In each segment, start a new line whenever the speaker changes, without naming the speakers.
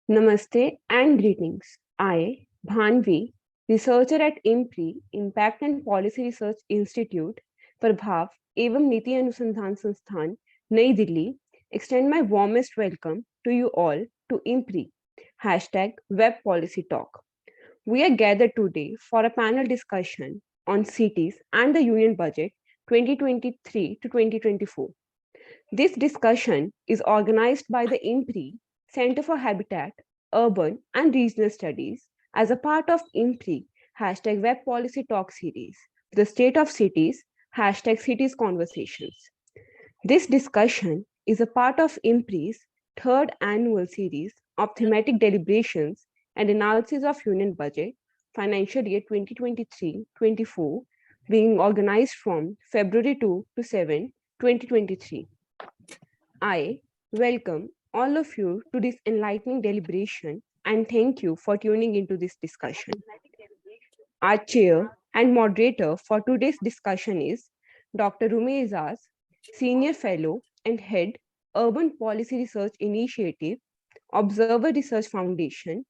Namaste and greetings. I, Bhanvi, researcher at IMPRI, Impact and Policy Research Institute, प्रभाव एवं नीति अनुसंधान संस्थान, नई Delhi, extend my warmest welcome to you all to IMPRI, #Web Policy Talk. We are gathered today for a panel discussion on cities and the Union Budget 2023 to 2024. This discussion is organized by the IMPRI Center for Habitat, Urban and Regional Studies as a part of IMPRI #Web Policy Talk series, The State of Cities, #Cities Conversations. This discussion is a part of IMPRI's third annual series of thematic deliberations and analysis of Union Budget, financial year 2023-24, being organized from February 2 to 7, 2023. I welcome all of you to this enlightening deliberation and thank you for tuning into this discussion. Our chair and moderator for today's discussion is Dr. Rumi Aijaz, Senior Fellow and Head, Urban Policy Research Initiative, Observer Research Foundation,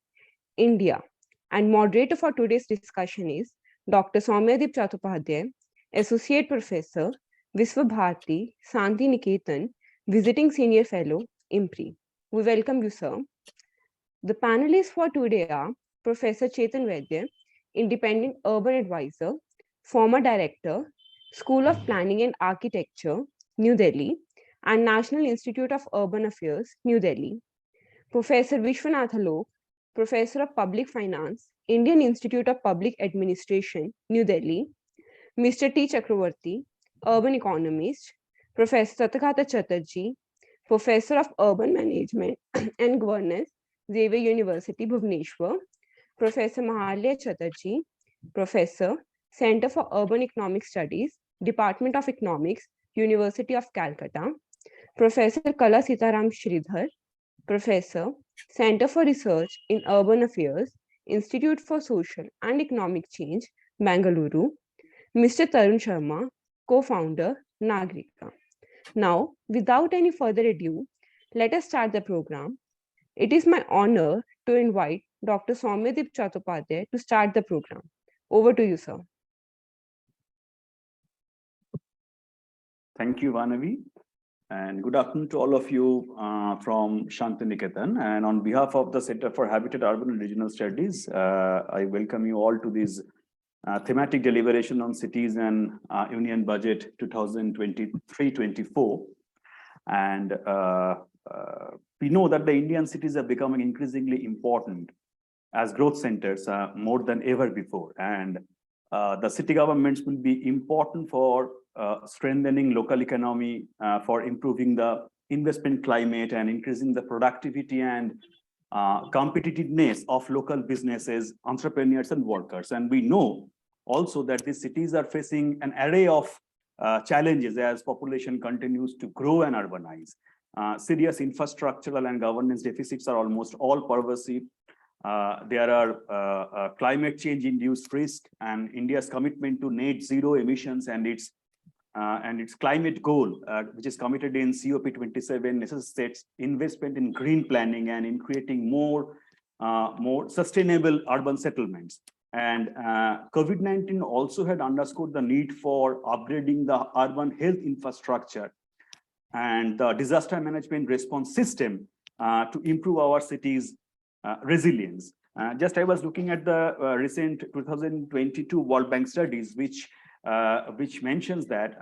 India. And moderator for today's discussion is Dr. Soumyadip Chattopadhyay, Associate Professor, Visva Bharati, Santi Niketan, Visiting Senior Fellow, IMPRI. We welcome you, sir. The panelists for today are Professor Chetan Vaidya, Independent Urban Advisor, former Director, School of Planning and Architecture, New Delhi, and National Institute of Urban Affairs, New Delhi. Professor Vishwanathalok, Professor of Public Finance, Indian Institute of Public Administration, New Delhi. Mr. T. Chakravarti, Urban Economist. Professor Satyakata Chatterjee, Professor of Urban Management and Governance, Xavier University, Bhubaneswar. Professor Mahalya Chatterjee, Professor, Center for Urban Economic Studies, Department of Economics, University of Calcutta. Professor Kala Sitaram Sridhar, Professor, Center for Research in Urban Affairs, Institute for Social and Economic Change, Bangalore. Mr. Tarun Sharma, co-founder, Nagrika. Now, without any further ado, let us start the program. It is my honor to invite Dr. Soumyadip Chattopadhyay to start the program. Over to you, sir.
Thank you, Vanavi. And good afternoon to all of you from Shanti Niketan. And on behalf of the Center for Habitat, Urban and Regional Studies, I welcome you all to this thematic deliberation on cities and Union Budget 2023-24. And we know that the Indian cities are becoming increasingly important as growth centers more than ever before. And the city governments will be important for strengthening local economy, for improving the investment climate and increasing the productivity and competitiveness of local businesses, entrepreneurs and workers. And we know also that these cities are facing an array of challenges as population continues to grow and urbanize. Serious infrastructural and governance deficits are almost all pervasive. There are climate change induced risk, and India's commitment to net zero emissions and its climate goal, which is committed in COP27, necessitates investment in green planning and in creating more sustainable urban settlements. And COVID-19 also had underscored the need for upgrading the urban health infrastructure and the disaster management response system to improve our cities' resilience. Just I was looking at the recent 2022 World Bank studies, which mentions that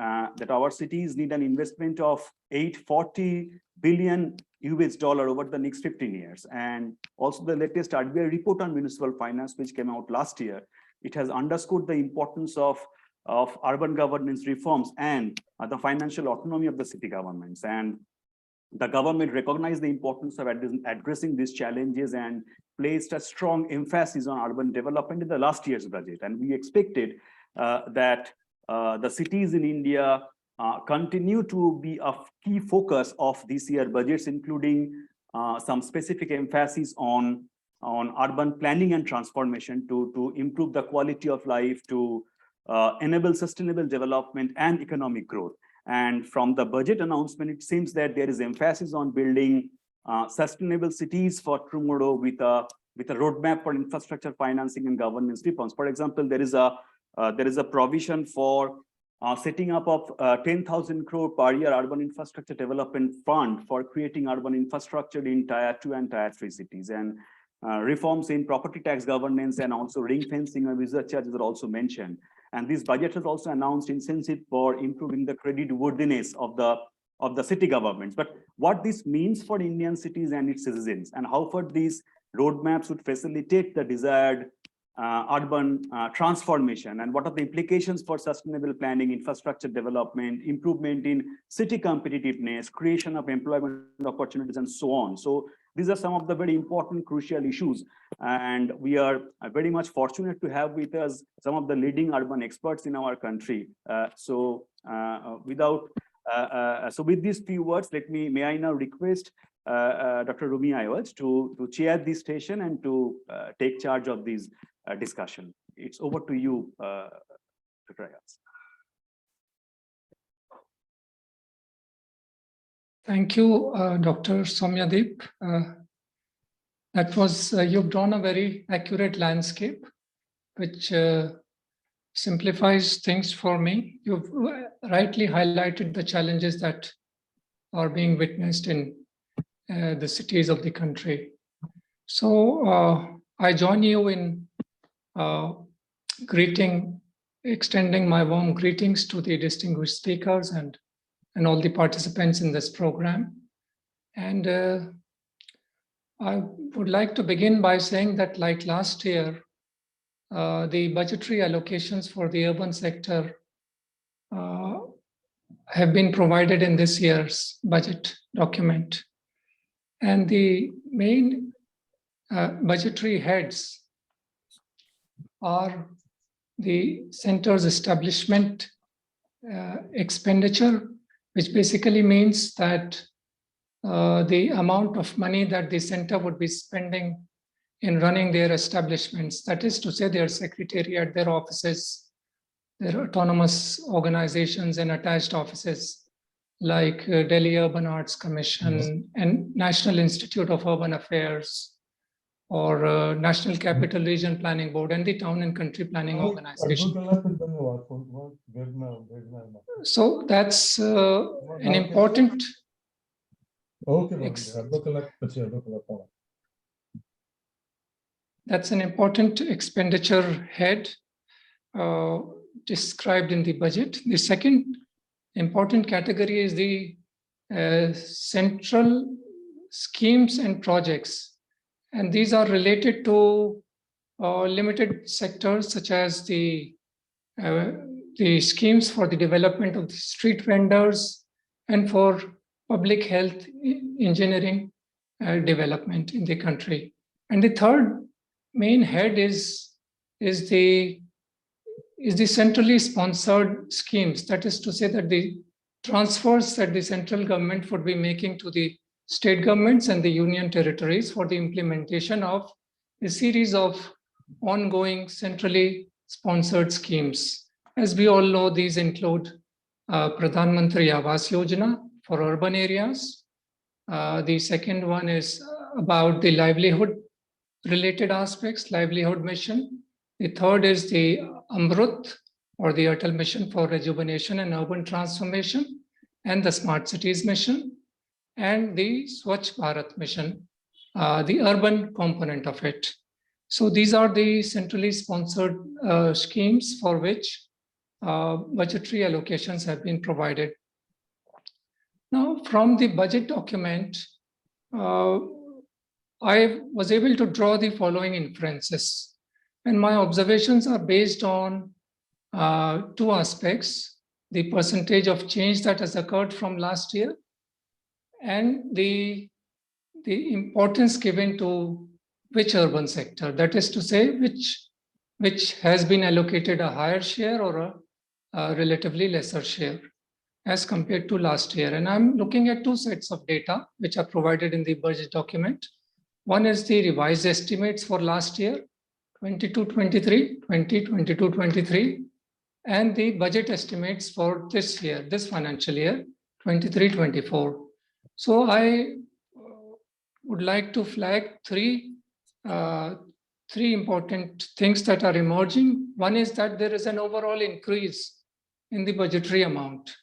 our cities need an investment of $840 billion over the next 15 years. And also the latest RBI report on municipal finance, which came out last year, it has underscored the importance of urban governance reforms and the financial autonomy of the city governments. And the government recognized the importance of addressing these challenges and placed a strong emphasis on urban development in the last year's budget. And we expected that the cities in India continue to be a key focus of this year's budgets, including some specific emphasis on urban planning and transformation to improve the quality of life, to enable sustainable development and economic growth. And from the budget announcement, it seems that there is emphasis on building sustainable cities for tomorrow with a roadmap for infrastructure financing and governance reforms. For example, there is a provision for setting up of 10,000 crore per year urban infrastructure development fund for creating urban infrastructure in tier 2 and tier 3 cities, and reforms in property tax governance and also ring fencing and research charges are also mentioned. And this budget has also announced incentive for improving the credit worthiness of the city governments. But what this means for Indian cities and its citizens, and how far these roadmaps would facilitate the desired urban transformation, and what are the implications for sustainable planning, infrastructure development, improvement in city competitiveness, creation of employment opportunities, and so on. So these are some of the very important, crucial issues. And we are very much fortunate to have with us some of the leading urban experts in our country. So with these few words, may I now request Dr. Rumi Aijaz to chair this session and to take charge of this discussion. It's over to you, Dr. Aijaz.
Thank you, Dr. Soumyadip. That was, you've drawn a very accurate landscape, which simplifies things for me. You've rightly highlighted the challenges that are being witnessed in the cities of the country. So I join you in extending my warm greetings to the distinguished speakers and all the participants in this program. And I would like to begin by saying that, like last year, the budgetary allocations for the urban sector have been provided in this year's budget document. And the main budgetary heads are the center's establishment expenditure, which basically means that the amount of money that the center would be spending in running their establishments, that is to say their secretariat, their offices, their autonomous organizations and attached offices like Delhi Urban Arts Commission and National Institute of Urban Affairs, or National Capital Region Planning Board and the Town and Country Planning Organization. So that's an important expenditure head described in the budget. The second important category is the central schemes and projects. And these are related to limited sectors such as the schemes for the development of the street vendors and for public health engineering development in the country. And the third main head is the centrally sponsored schemes. That is to say that the transfers that the central government would be making to the state governments and the union territories for the implementation of a series of ongoing centrally sponsored schemes. As we all know, these include Pradhan Mantri Awas Yojana for urban areas. The second one is about the livelihood related aspects, livelihood mission. The third is the Amrut, or the Atal Mission for Rejuvenation and Urban Transformation, and the Smart Cities Mission, and the Swachh Bharat Mission, the urban component of it. So these are the centrally sponsored schemes for which budgetary allocations have been provided. Now, from the budget document, I was able to draw the following inferences. And my observations are based on two aspects: the percentage of change that has occurred from last year, and the importance given to which urban sector, that is to say, which has been allocated a higher share or a relatively lesser share as compared to last year. And I'm looking at two sets of data which are provided in the budget document. One is the revised estimates for last year, 22-23, 2022-23, and the budget estimates for this year, this financial year, 23-24. So I would like to flag three important things that are emerging. One is that there is an overall increase in the budgetary amount,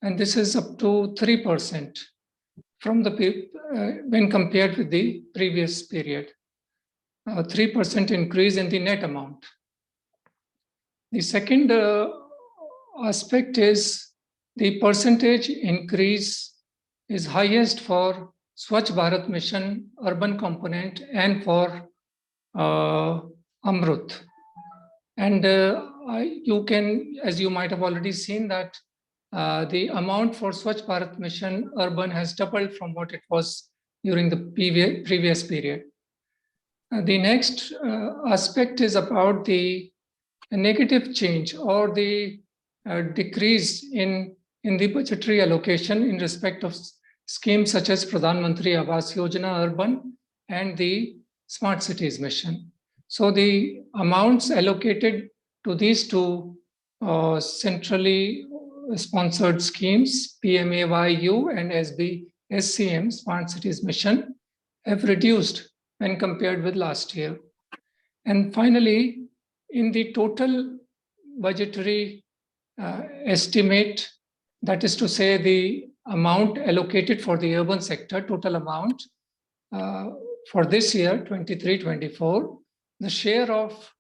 and this is up to 3% from the when compared with the previous period. 3% increase in the net amount. The second aspect is the percentage increase is highest for Swachh Bharat Mission urban component and for Amrut. And you can, as you might have already seen, that the amount for Swachh Bharat Mission urban has doubled from what it was during the previous period. The next aspect is about the negative change or the decrease in the budgetary allocation in respect of schemes such as Pradhan Mantri Awas Yojana Urban and the Smart Cities Mission. So the amounts allocated to these two centrally sponsored schemes, PMAYU and SCM, Smart Cities Mission, have reduced when compared with last year. And finally, in the total budgetary estimate, that is to say the amount allocated for the urban sector, total amount for this year, 23-24, the share of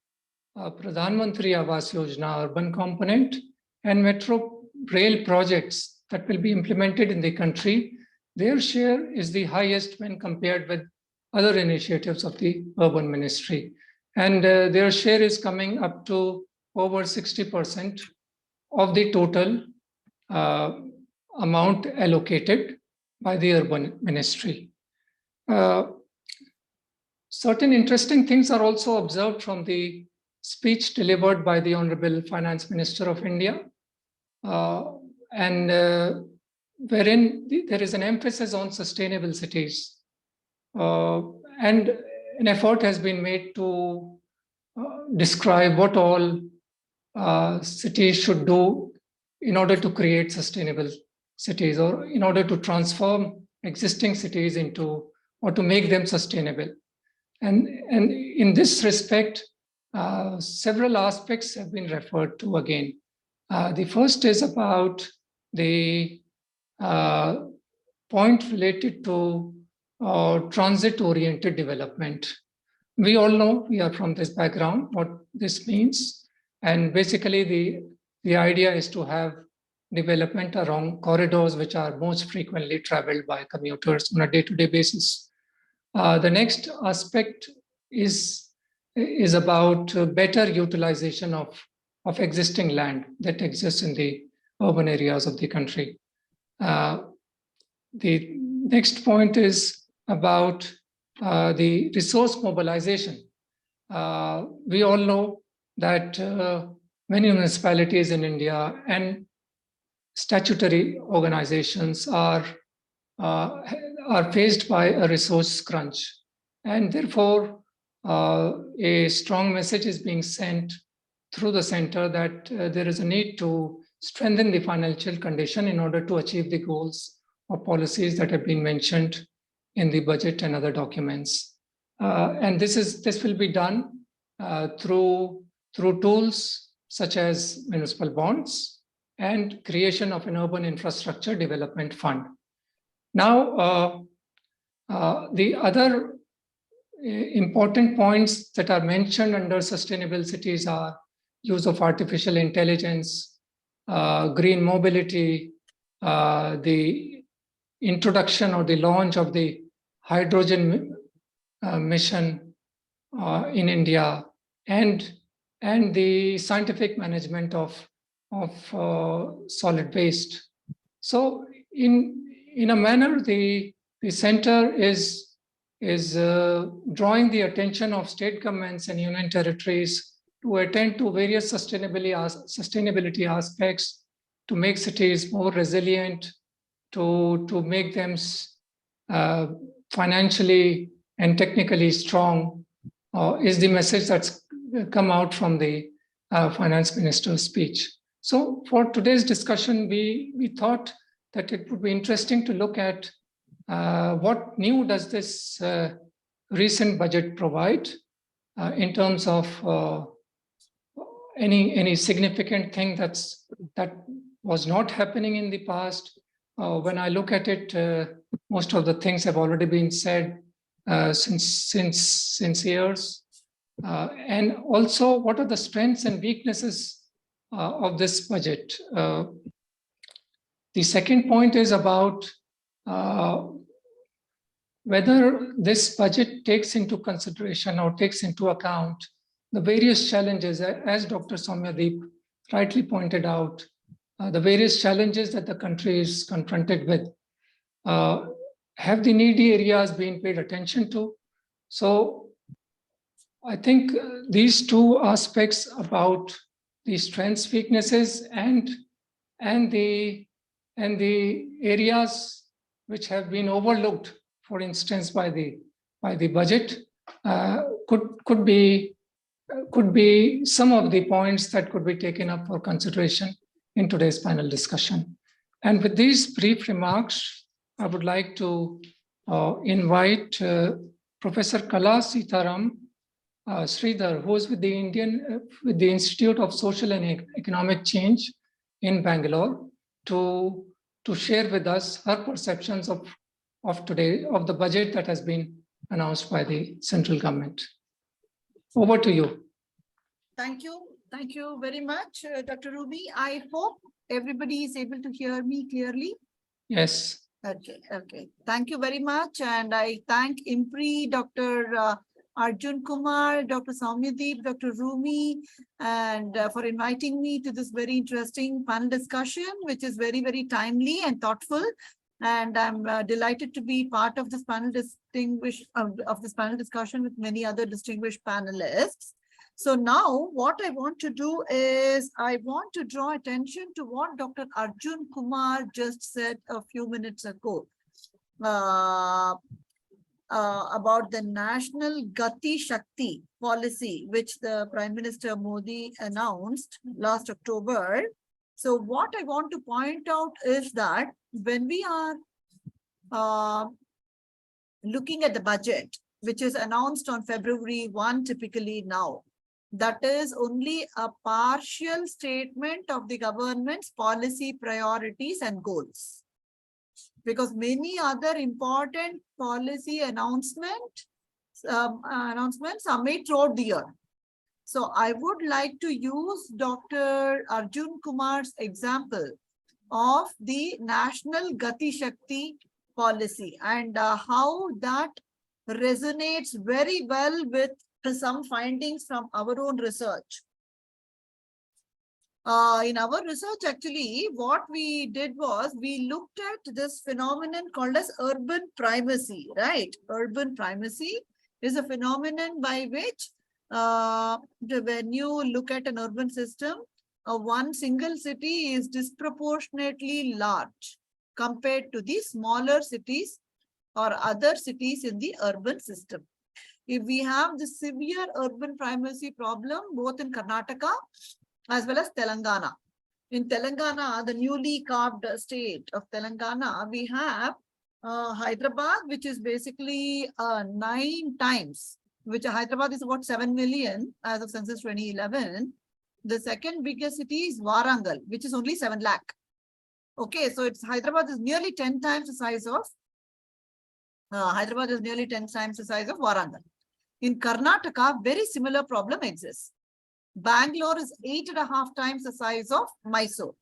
Pradhan Mantri Awas Yojana urban component and metro rail projects that will be implemented in the country, their share is the highest when compared with other initiatives of the urban ministry. And their share is coming up to over 60% of the total amount allocated by the urban ministry. Certain interesting things are also observed from the speech delivered by the Honorable Finance Minister of India, and wherein there is an emphasis on sustainable cities. And an effort has been made to describe what all cities should do in order to create sustainable cities, or in order to transform existing cities into, or to make them sustainable. And in this respect, several aspects have been referred to again. The first is about the point related to transit-oriented development. We all know, we are from this background, what this means. And basically, the idea is to have development along corridors which are most frequently traveled by commuters on a day-to-day basis. The next aspect is about better utilization of existing land that exists in the urban areas of the country. The next point is about the resource mobilization. We all know that many municipalities in India and statutory organizations are faced by a resource crunch, and therefore a strong message is being sent through the center that there is a need to strengthen the financial condition in order to achieve the goals or policies that have been mentioned in the budget and other documents. And this will be done through tools such as municipal bonds and creation of an urban infrastructure development fund. Now, the other important points that are mentioned under sustainable cities are use of artificial intelligence, green mobility, the introduction or the launch of the hydrogen mission in India, and the scientific management of solid waste. So in a manner, the center is drawing the attention of state governments and union territories to attend to various sustainability aspects, to make cities more resilient, to make them financially and technically strong, is the message that's come out from the finance minister's speech. So for today's discussion, we thought that it would be interesting to look at what new does this recent budget provide in terms of any significant thing that was not happening in the past? When I look at it, most of the things have already been said since years. And also, what are the strengths and weaknesses of this budget? The second point is about whether this budget takes into consideration or takes into account the various challenges, as Dr. Soumyadip rightly pointed out, the various challenges that the country is confronted with. Have the needy areas been paid attention to? So I think these two aspects about the strengths, weaknesses, and the areas which have been overlooked, for instance, by the budget, could be some of the points that could be taken up for consideration in today's panel discussion. And with these brief remarks, I would like to invite Professor Kala Sitaram Sridhar, who is with the Institute of Social and Economic Change in Bangalore, to share with us her perceptions of the budget that has been announced by the central government. Over to you.
Thank you. Thank you very much, Dr. Rumi. I hope everybody is able to hear me clearly.
Yes.
Okay. Thank you very much. And I thank IMPRI, Dr. Arjun Kumar, Dr. Soumyadip, Dr. Rumi, and for inviting me to this very interesting panel discussion, which is very, very timely and thoughtful. And I'm delighted to be part of this panel discussion with many other distinguished panelists. So now what I want to do is I want to draw attention to what Dr. Arjun Kumar just said a few minutes ago about the National Gati Shakti policy, which the Prime Minister Modi announced last October. So what I want to point out is that when we are looking at the budget, which is announced on February 1, typically now, that is only a partial statement of the government's policy priorities and goals. Because many other important policy announcements are made throughout the year. So I would like to use Dr. Arjun Kumar's example of the National Gati Shakti policy and how that resonates very well with some findings from our own research. In our research, actually, what we did was we looked at this phenomenon called as urban primacy, right? Urban primacy is a phenomenon by which when you look at an urban system, one single city is disproportionately large compared to the smaller cities or other cities in the urban system. If we have the severe urban primacy problem, both in Karnataka as well as Telangana. In Telangana, the newly carved state of Telangana, we have Hyderabad, which is basically 9 times, which Hyderabad is about 7 million as of census 2011. The second biggest city is Warangal, which is only 7 lakh. Okay, so Hyderabad is nearly 10 times the size of Warangal. In Karnataka, very similar problem exists. Bangalore is 8.5 times the size of Mysore.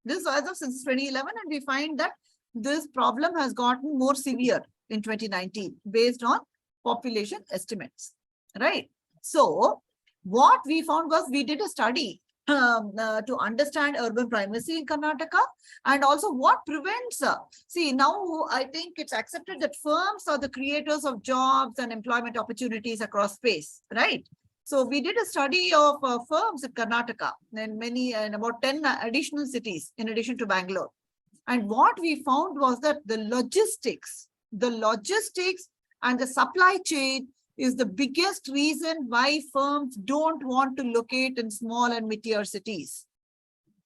This is as of since 2011, and we find that this problem has gotten more severe in 2019 based on population estimates, right? So what we found was we did a study to understand urban primacy in Karnataka and also what prevents. See, now I think it's accepted that firms are the creators of jobs and employment opportunities across space, right? So we did a study of firms in Karnataka and about 10 additional cities in addition to Bangalore. And what we found was that the logistics and the supply chain is the biggest reason why firms don't want to locate in small and mid-tier cities.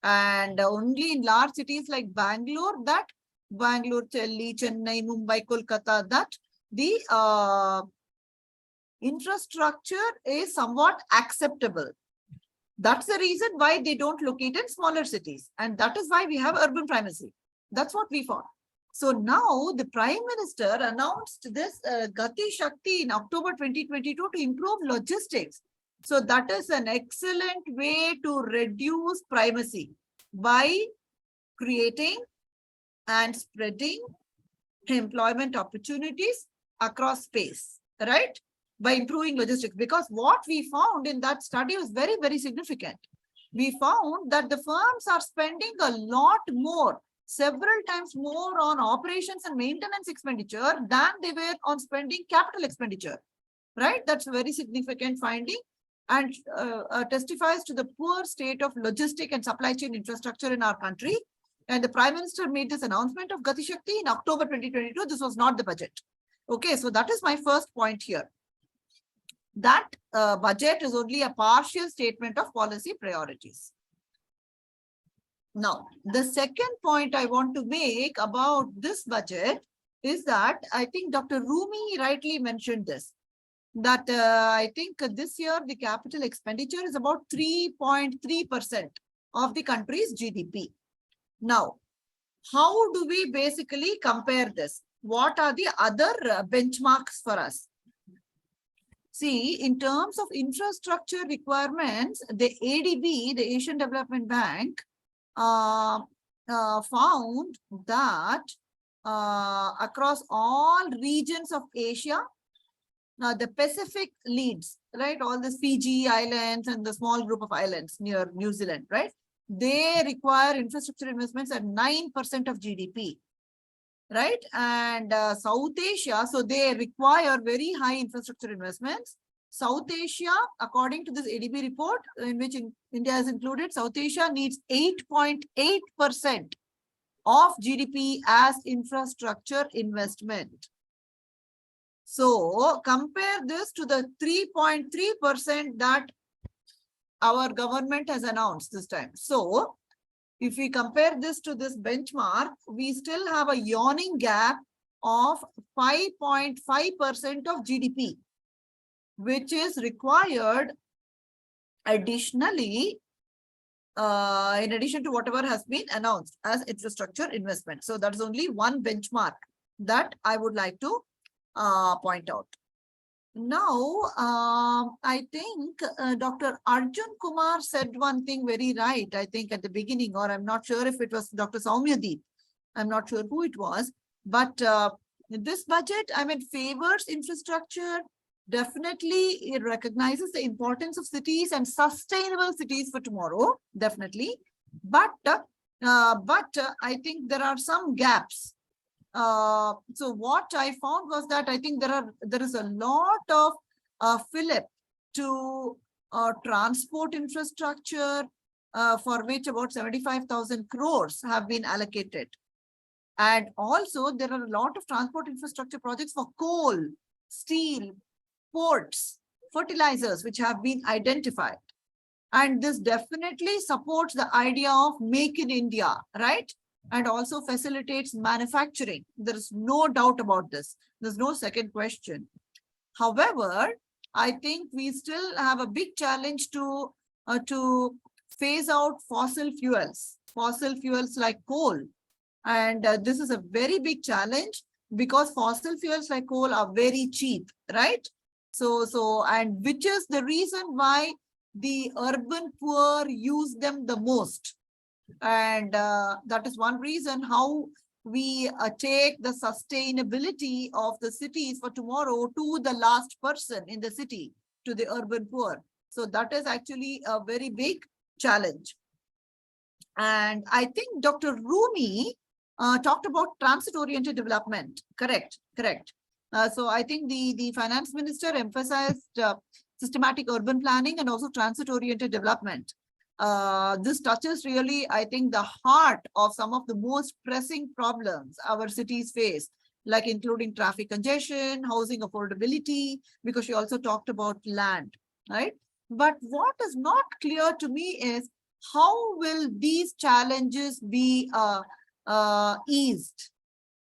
And only in large cities like Bangalore, that Bangalore, Delhi, Chennai, Mumbai, Kolkata, that the infrastructure is somewhat acceptable. That's the reason why they don't locate in smaller cities. And that is why we have urban primacy. That's what we found. So now the Prime Minister announced this Gati Shakti in October 2022 to improve logistics. So that is an excellent way to reduce primacy by creating and spreading employment opportunities across space, right? By improving logistics, because what we found in that study was very, very significant. We found that the firms are spending a lot more, several times more on operations and maintenance expenditure than they were on spending capital expenditure, right? That's a very significant finding and testifies to the poor state of logistic and supply chain infrastructure in our country. And the Prime Minister made this announcement of Gati Shakti in October 2022. This was not the budget. Okay, so that is my first point here. That budget is only a partial statement of policy priorities. Now, the second point I want to make about this budget is that I think Dr. Rumi rightly mentioned this, that I think this year the capital expenditure is about 3.3% of the country's GDP. Now, how do we basically compare this? What are the other benchmarks for us? See, in terms of infrastructure requirements, the ADB, the Asian Development Bank, found that across all regions of Asia, the Pacific leads, right? All the Fiji Islands and the small group of islands near New Zealand, right? They require infrastructure investments at 9% of GDP. Right? And South Asia, so they require very high infrastructure investments. South Asia, according to this ADB report, in which India is included, South Asia needs 8.8% of GDP as infrastructure investment. So compare this to the 3.3% that our government has announced this time. So if we compare this to this benchmark, we still have a yawning gap of 5.5% of GDP, which is required additionally, in addition to whatever has been announced as infrastructure investment. So that is only one benchmark that I would like to point out. Now, I think Dr. Arjun Kumar said one thing very right, I think at the beginning, or I'm not sure if it was Dr. Soumyadip. I'm not sure who it was, but this budget, I mean, favors infrastructure. Definitely, it recognizes the importance of cities and sustainable cities for tomorrow, definitely. But I think there are some gaps. So what I found was that I think there is a lot of fillip to transport infrastructure, for which about 75,000 crores have been allocated. And also there are a lot of transport infrastructure projects for coal, steel, ports, fertilizers, which have been identified. And this definitely supports the idea of Make in India, right? And also facilitates manufacturing. There is no doubt about this. There's no second question. However, I think we still have a big challenge to phase out fossil fuels like coal. And this is a very big challenge because fossil fuels like coal are very cheap, right? And which is the reason why the urban poor use them the most. And that is one reason how we take the sustainability of the cities for tomorrow to the last person in the city, to the urban poor. So that is actually a very big challenge. And I think Dr. Rumi talked about transit-oriented development. Correct. So I think the finance minister emphasized systematic urban planning and also transit-oriented development. This touches really, I think, the heart of some of the most pressing problems our cities face, like including traffic congestion, housing affordability, because she also talked about land, right? But what is not clear to me is how will these challenges be eased?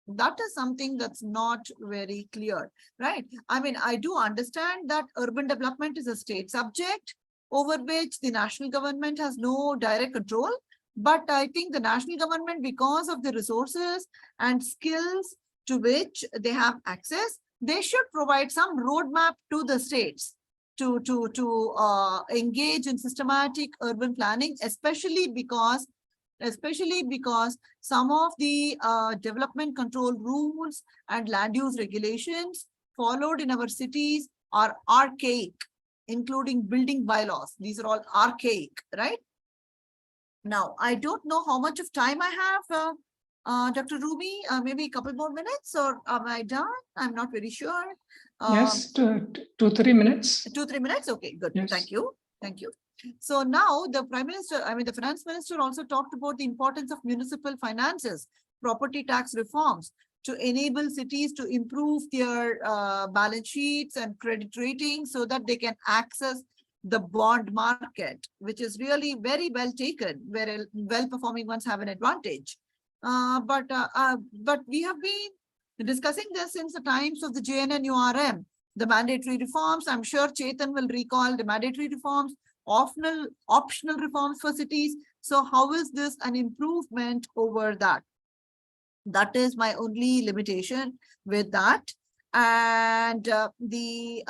That is something that's not very clear, right? I mean, I do understand that urban development is a state subject over which the national government has no direct control. But I think the national government, because of the resources and skills to which they have access, they should provide some roadmap to the states to engage in systematic urban planning, especially because some of the development control rules and land use regulations followed in our cities are archaic, including building bylaws. These are all archaic, right? Now, I don't know how much of time I have, Dr. Rumi, maybe a couple more minutes, or am I done? I'm not very sure.
Yes, 2-3 minutes.
2-3 minutes? Okay, good.
Yes.
Thank you. Thank you. So now the Prime Minister, the Finance Minister also talked about the importance of municipal finances, property tax reforms to enable cities to improve their balance sheets and credit ratings so that they can access the bond market, which is really very well taken, where well-performing ones have an advantage. But we have been discussing this since the times of the JNNURM, the mandatory reforms. I'm sure Chetan will recall the mandatory reforms, optional reforms for cities. So how is this an improvement over that? That is my only limitation with that. And the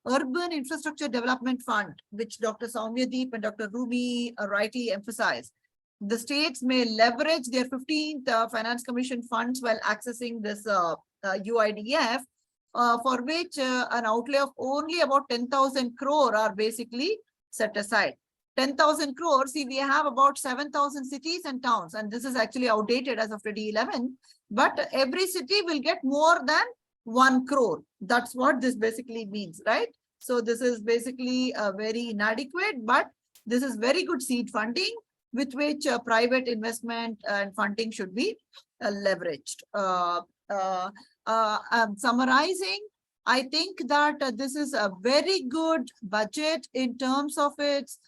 Urban Infrastructure Development Fund, which Dr. Soumyadip and Dr. Rumi rightly emphasized, the states may leverage their 15th Finance Commission funds while accessing this UIDF, for which an outlay of only about 10,000 crore are basically set aside. 10,000 crores, see, we have about 7,000 cities and towns, and this is actually outdated as of 2011, but every city will get more than 1 crore. That's what this basically means, right? So this is basically very inadequate, but this is very good seed funding with which private investment and funding should be leveraged. Summarizing, I think that this is a very good budget in terms of its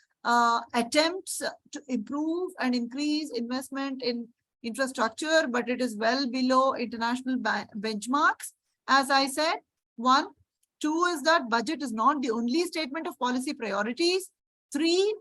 attempts to improve and increase investment in infrastructure, but it is well below international benchmarks. As I said, 1, 2 is that budget is not the only statement of policy priorities. 3,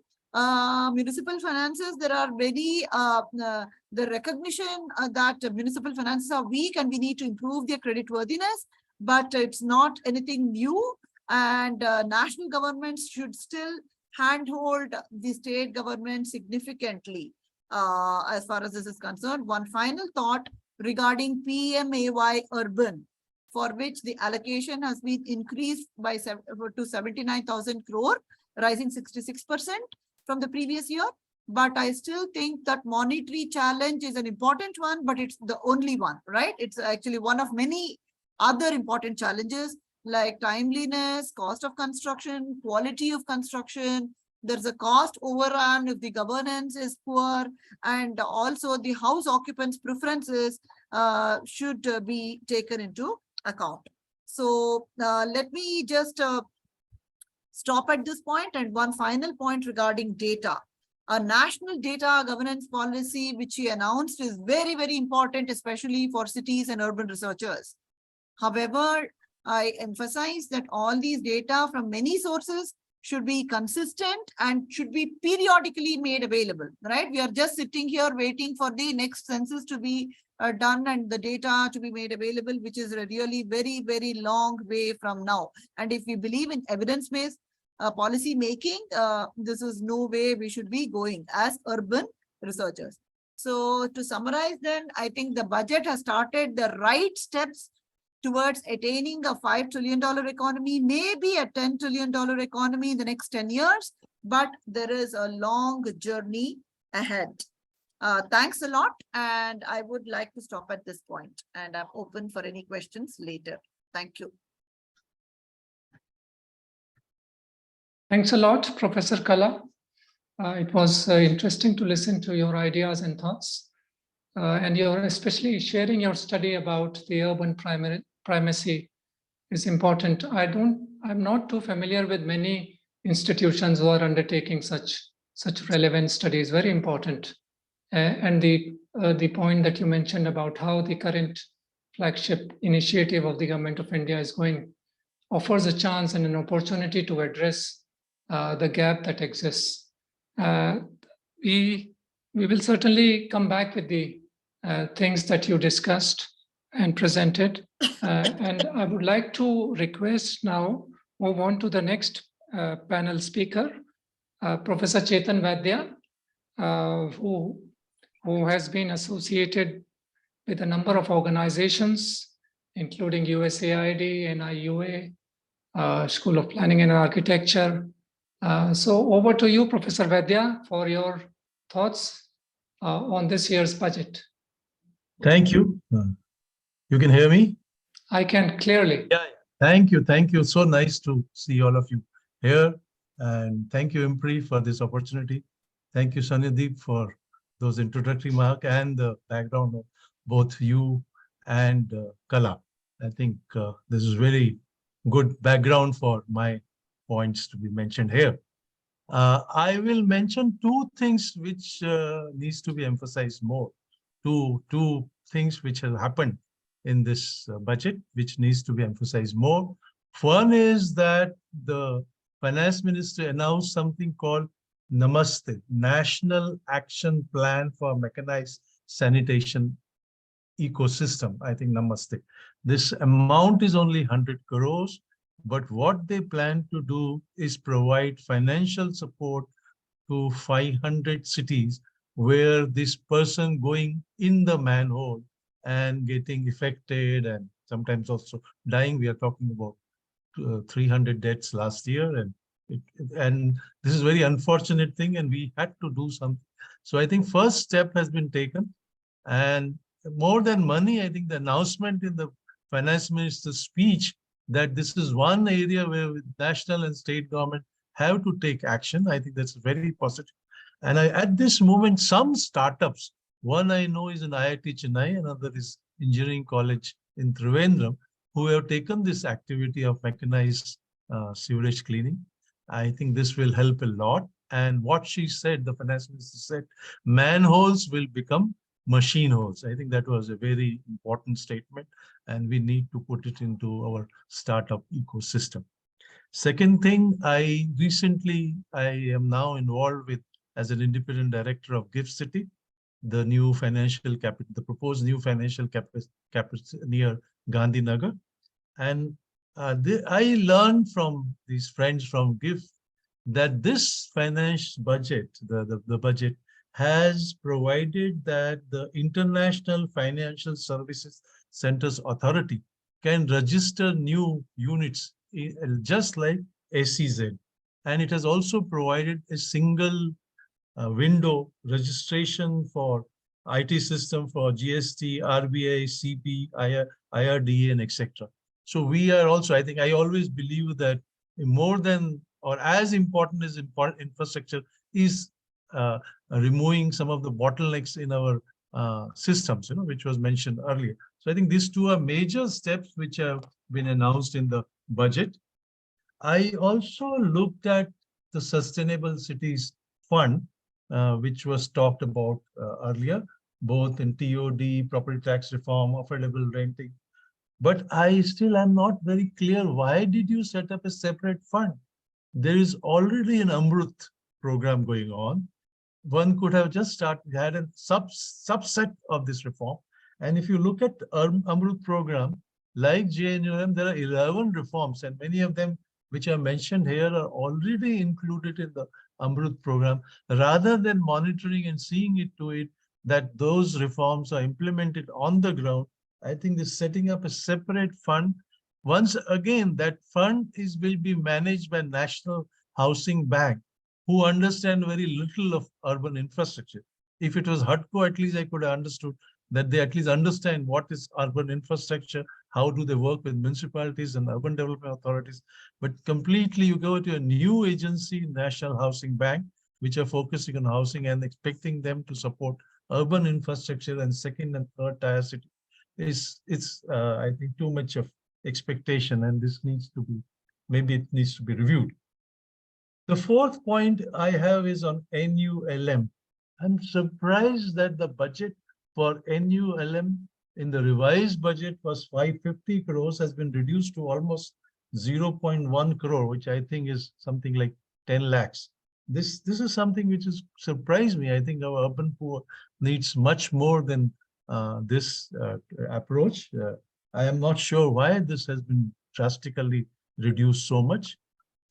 municipal finances, there are very, the recognition that municipal finances are weak and we need to improve their credit worthiness, but it's not anything new, and national governments should still handhold the state government significantly as far as this is concerned. One final thought regarding PMAY Urban, for which the allocation has been increased by to 79,000 crore, rising 66% from the previous year. But I still think that monetary challenge is an important one, but it's the only one, right? It's actually one of many other important challenges like timeliness, cost of construction, quality of construction. There's a cost overrun if the governance is poor, and also the house occupants' preferences should be taken into account. So let me just stop at this point. And one final point regarding data. A national data governance policy, which he announced, is very, very important, especially for cities and urban researchers. However, I emphasize that all these data from many sources should be consistent and should be periodically made available, right? We are just sitting here waiting for the next census to be done and the data to be made available, which is a really very, very long way from now. And if we believe in evidence-based policy making, this is no way we should be going as urban researchers. So to summarize then, I think the budget has started the right steps towards attaining a $5 trillion economy, maybe a $10 trillion economy in the next 10 years, but there is a long journey ahead. Thanks a lot. And I would like to stop at this point, and I'm open for any questions later. Thank you.
Thanks a lot, Professor Kala. It was interesting to listen to your ideas and thoughts. And you're especially sharing your study about the urban primacy is important. I'm not too familiar with many institutions who are undertaking such relevant studies. Very important. And the point that you mentioned about how the current flagship initiative of the Government of India offers a chance and an opportunity to address the gap that exists. We will certainly come back with the things that you discussed and presented. And I would like to request now, move on to the next panel speaker, Professor Chetan Vaidya, who has been associated with a number of organizations, including USAID, NIUA, School of Planning and Architecture. So over to you, Professor Vaidya, for your thoughts on this year's budget.
Thank you. You can hear me?
I can clearly.
Yeah. Thank you. Thank you. So nice to see all of you here. And thank you, IMPRI, for this opportunity. Thank you, Soumyadip, for those introductory remarks and the background of both you and Kala. I think this is very good background for my points to be mentioned here. I will mention two things which needs to be emphasized more. Two things which have happened in this budget, which needs to be emphasized more. One is that the Finance Minister announced something called Namaste, National Action Plan for Mechanized Sanitation Ecosystem. I think Namaste. This amount is only 100 crores, but what they plan to do is provide financial support to 500 cities where this person going in the manhole and getting affected and sometimes also dying. We are talking about 300 deaths last year, and this is very unfortunate thing, and we had to do something. So I think first step has been taken, and more than money, I think the announcement in the Finance Minister's speech that this is one area where national and state government have to take action. I think that's very positive. And at this moment, some startups, one I know is in IIT Chennai, another is Engineering College in Trivandrum, who have taken this activity of mechanized sewage cleaning. I think this will help a lot. And what she said, the Finance Minister said, manholes will become machine holes. I think that was a very important statement, and we need to put it into our startup ecosystem. Second thing, I am now involved with as an independent director of Gift City, the new financial capital, the proposed new financial capital near Gandhinagar. And I learned from these friends from Gift that this finance budget, the budget, has provided that the International Financial Services Centers Authority can register new units just like SEZ. And it has also provided a single window registration for IT system for GST, RBI, CP, IRDA, and etc. So we are also, I think I always believe that more than or as important as infrastructure is removing some of the bottlenecks in our systems, which was mentioned earlier. So I think these two are major steps which have been announced in the budget. I also looked at the Sustainable Cities Fund, which was talked about earlier, both in TOD, property tax reform, affordable renting. But I still am not very clear, why did you set up a separate fund? There is already an Amrut program going on. One could have just had a subset of this reform. And if you look at Amrut program, like JNUM, there are 11 reforms, and many of them which are mentioned here are already included in the Amrut program. Rather than monitoring and seeing it to it that those reforms are implemented on the ground, I think this setting up a separate fund. Once again, that fund will be managed by National Housing Bank, who understand very little of urban infrastructure. If it was HUDCO, at least I could have understood that they at least understand what is urban infrastructure, how do they work with municipalities and urban development authorities. But completely you go to a new agency, National Housing Bank, which are focusing on housing and expecting them to support urban infrastructure and second and third tier city. It's I think too much of expectation, and this needs to be, maybe it needs to be reviewed. The fourth point I have is on NULM. I'm surprised that the budget for NULM in the revised budget was 550 crores has been reduced to almost 0.1 crore, which I think is something like 10 lakhs. This is something which has surprised me. I think our urban poor needs much more than this approach. I am not sure why this has been drastically reduced so much.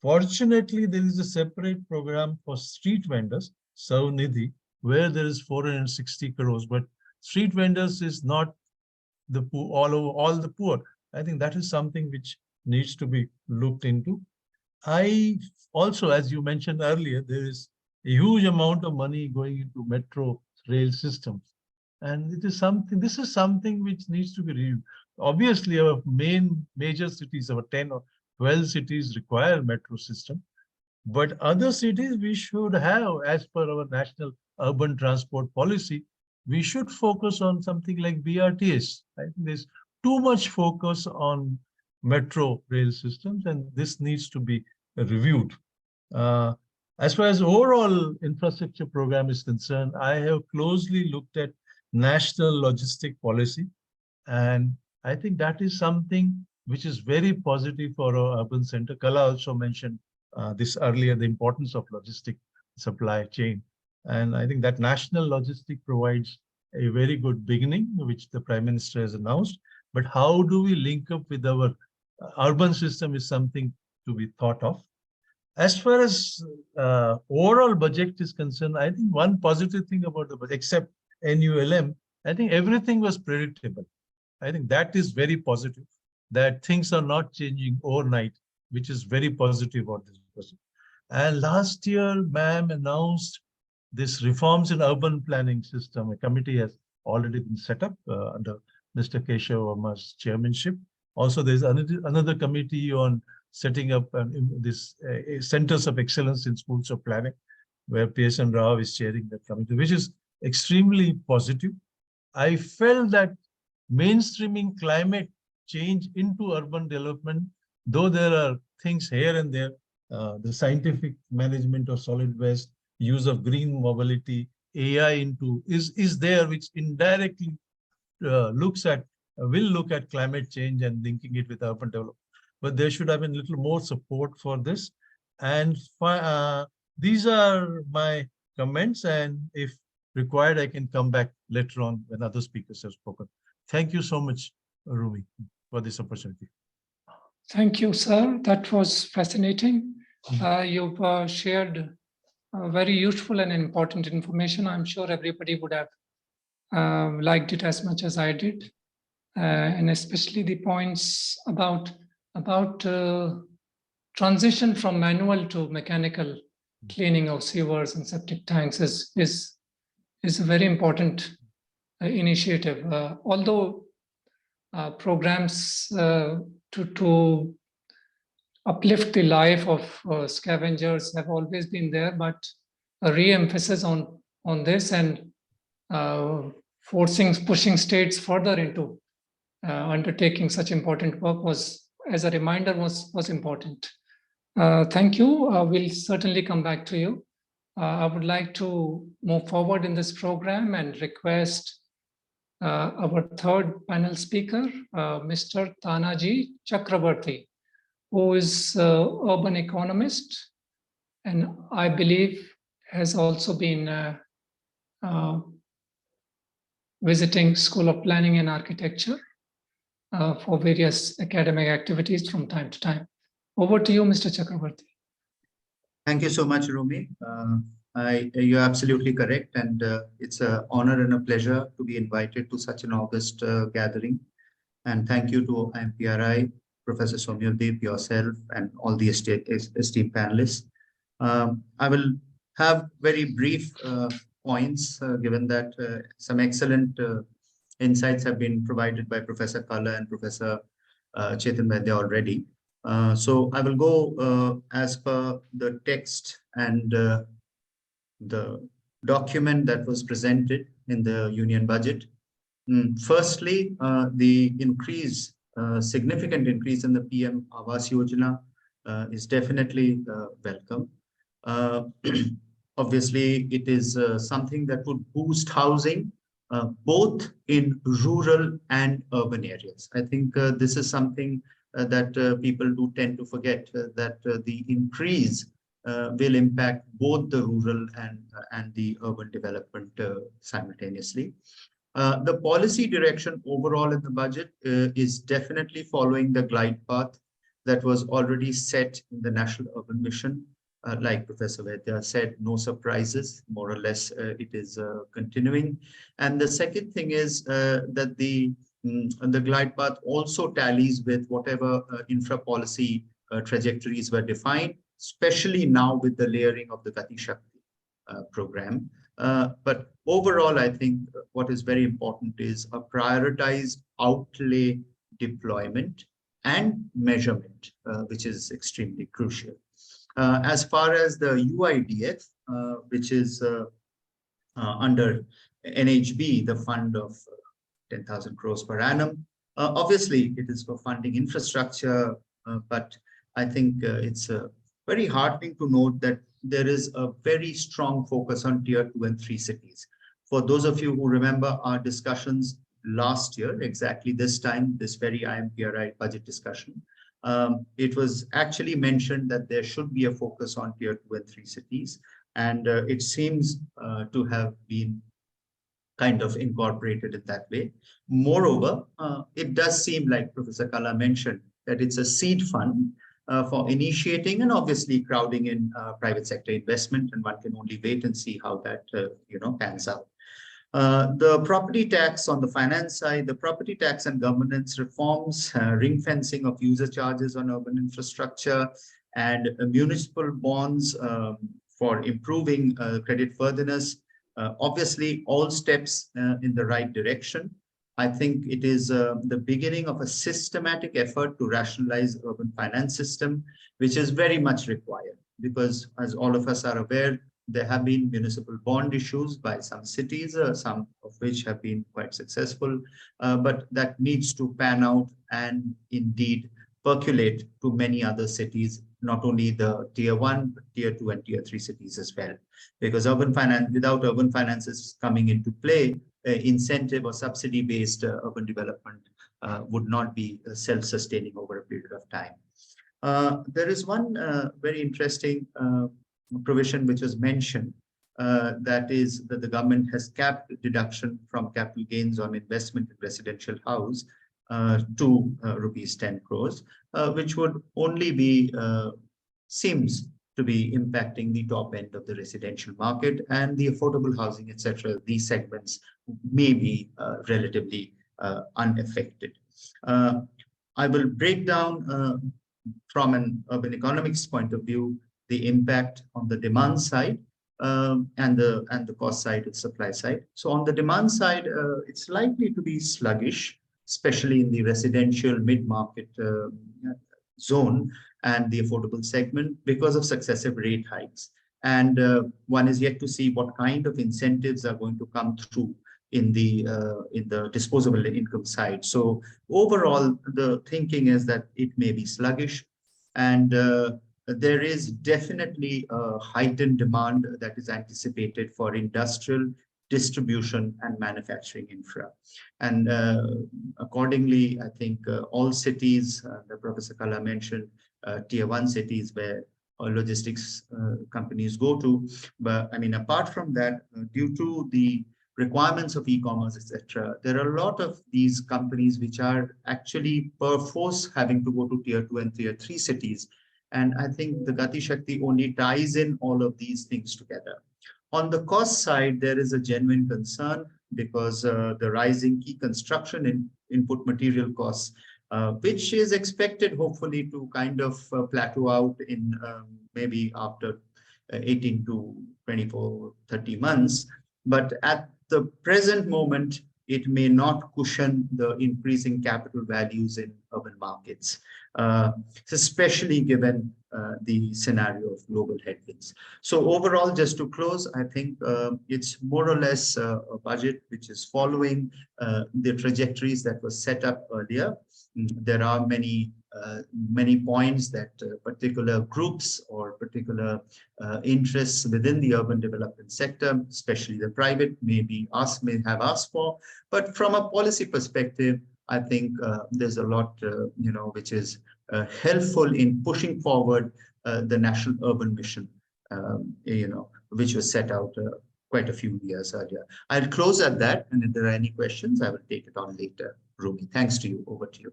Fortunately, there is a separate program for street vendors, Soumyadip, where there is 460 crores, but street vendors is not the poor, all the poor. I think that is something which needs to be looked into. I also, as you mentioned earlier, there is a huge amount of money going into metro rail systems. And it is something, this is something which needs to be reviewed. Obviously, our major cities, our 10 or 12 cities require metro system. But other cities we should have, as per our national urban transport policy, we should focus on something like BRTS. I think there's too much focus on metro rail systems, and this needs to be reviewed. As far as overall infrastructure program is concerned, I have closely looked at national logistic policy, and I think that is something which is very positive for our urban center. Kala also mentioned this earlier, the importance of logistic supply chain. And I think that national logistic provides a very good beginning, which the Prime Minister has announced. But how do we link up with our urban system is something to be thought of. As far as overall budget is concerned, I think one positive thing about the budget, except NULM, I think everything was predictable. I think that is very positive, that things are not changing overnight, which is very positive about this budget. And last year, ma'am announced this reforms in urban planning system. A committee has already been set up under Mr. Keshav Verma's chairmanship. Also, there's another committee on setting up this centers of excellence in schools of planning, where PSN Rao is chairing that committee, which is extremely positive. I felt that mainstreaming climate change into urban development, though there are things here and there, the scientific management of solid waste, use of green mobility, AI is there, which indirectly will look at climate change and linking it with urban development. But there should have been a little more support for this. And these are my comments. And if required, I can come back later on when other speakers have spoken. Thank you so much, Rumi, for this opportunity.
Thank you, sir. That was fascinating. You've shared very useful and important information. I'm sure everybody would have liked it as much as I did. And especially the points about transition from manual to mechanical cleaning of sewers and septic tanks is a very important initiative. Although programs to uplift the life of scavengers have always been there, but a re-emphasis on this and pushing states further into undertaking such important work was, as a reminder, was important. Thank you. We'll certainly come back to you. I would like to move forward in this program and request our third panel speaker, Mr. Tanaji Chakrabarti, who is urban economist, and I believe has also been visiting School of Planning and Architecture for various academic activities from time to time. Over to you, Mr. Chakrabarti.
Thank you so much, Rumi. You're absolutely correct, and it's an honor and a pleasure to be invited to such an august gathering. And thank you to IMPRI, Professor Soumyadip, yourself, and all the esteemed panelists. I will have very brief points, given that some excellent insights have been provided by Professor Kala and Professor Chetan Vaidya already. So I will go as per the text and the document that was presented in the union budget. Firstly, the significant increase in the PM Awas Yojana is definitely welcome. Obviously, it is something that would boost housing both in rural and urban areas. I think this is something that people do tend to forget, that the increase will impact both the rural and the urban development simultaneously. The policy direction overall in the budget is definitely following the glide path that was already set in the National Urban Mission. Like Professor Vaidya said, no surprises, more or less it is continuing. And the second thing is that the glide path also tallies with whatever infra policy trajectories were defined, especially now with the layering of the Gati Shakti program. But overall, I think what is very important is a prioritized outlay deployment and measurement, which is extremely crucial. As far as the UIDF, which is under NHB, the fund of 10,000 crores per annum, obviously it is for funding infrastructure, but I think it's very heartening to note that there is a very strong focus on tier 2 and 3 cities. For those of you who remember our discussions last year, exactly this time, this very IMPRI budget discussion, it was actually mentioned that there should be a focus on tier 2 and 3 cities. And it seems to have been kind of incorporated in that way. Moreover, it does seem like Professor Kala mentioned that it's a seed fund for initiating and obviously crowding in private sector investment, and one can only wait and see how that pans out. The property tax on the finance side, the property tax and governance reforms, ring fencing of user charges on urban infrastructure, and municipal bonds for improving credit worthiness. Obviously, all steps in the right direction. I think it is the beginning of a systematic effort to rationalize urban finance system, which is very much required because, as all of us are aware, there have been municipal bond issues by some cities, some of which have been quite successful, but that needs to pan out and indeed percolate to many other cities, not only the tier 1, but tier 2 and tier 3 cities as well. Because urban finance, without urban finances coming into play, incentive or subsidy-based urban development would not be self-sustaining over a period of time. There is one very interesting provision which was mentioned, that is that the government has capped deduction from capital gains on investment in residential house to rupees 10 crores, which would only be, seems to be impacting the top end of the residential market and the affordable housing, etc. These segments may be relatively unaffected. I will break down from an urban economics point of view the impact on the demand side and the cost side and supply side. So on the demand side, it's likely to be sluggish, especially in the residential mid-market zone and the affordable segment because of successive rate hikes. And one is yet to see what kind of incentives are going to come through in the disposable income side. So overall, the thinking is that it may be sluggish, and there is definitely a heightened demand that is anticipated for industrial, distribution, and manufacturing infra. And accordingly, I think all cities, the Professor Kala mentioned, tier 1 cities where logistics companies go to. But I mean, apart from that, due to the requirements of e-commerce, etc., there are a lot of these companies which are actually per force having to go to tier 2 and tier 3 cities. And I think the Gati Shakti only ties in all of these things together. On the cost side, there is a genuine concern because the rising key construction and input material costs, which is expected hopefully to kind of plateau out in maybe after 18 to 24, 30 months. But at the present moment, it may not cushion the increasing capital values in urban markets, especially given the scenario of global headwinds. So overall, just to close, I think it's more or less a budget which is following the trajectories that were set up earlier. There are many many points that particular groups or particular interests within the urban development sector, especially the private, may have asked for. But from a policy perspective, I think there's a lot, which is helpful in pushing forward the National Urban Mission, which was set out quite a few years earlier. I'll close at that, and if there are any questions, I will take it on later. Rumi, thanks to you. Over to you.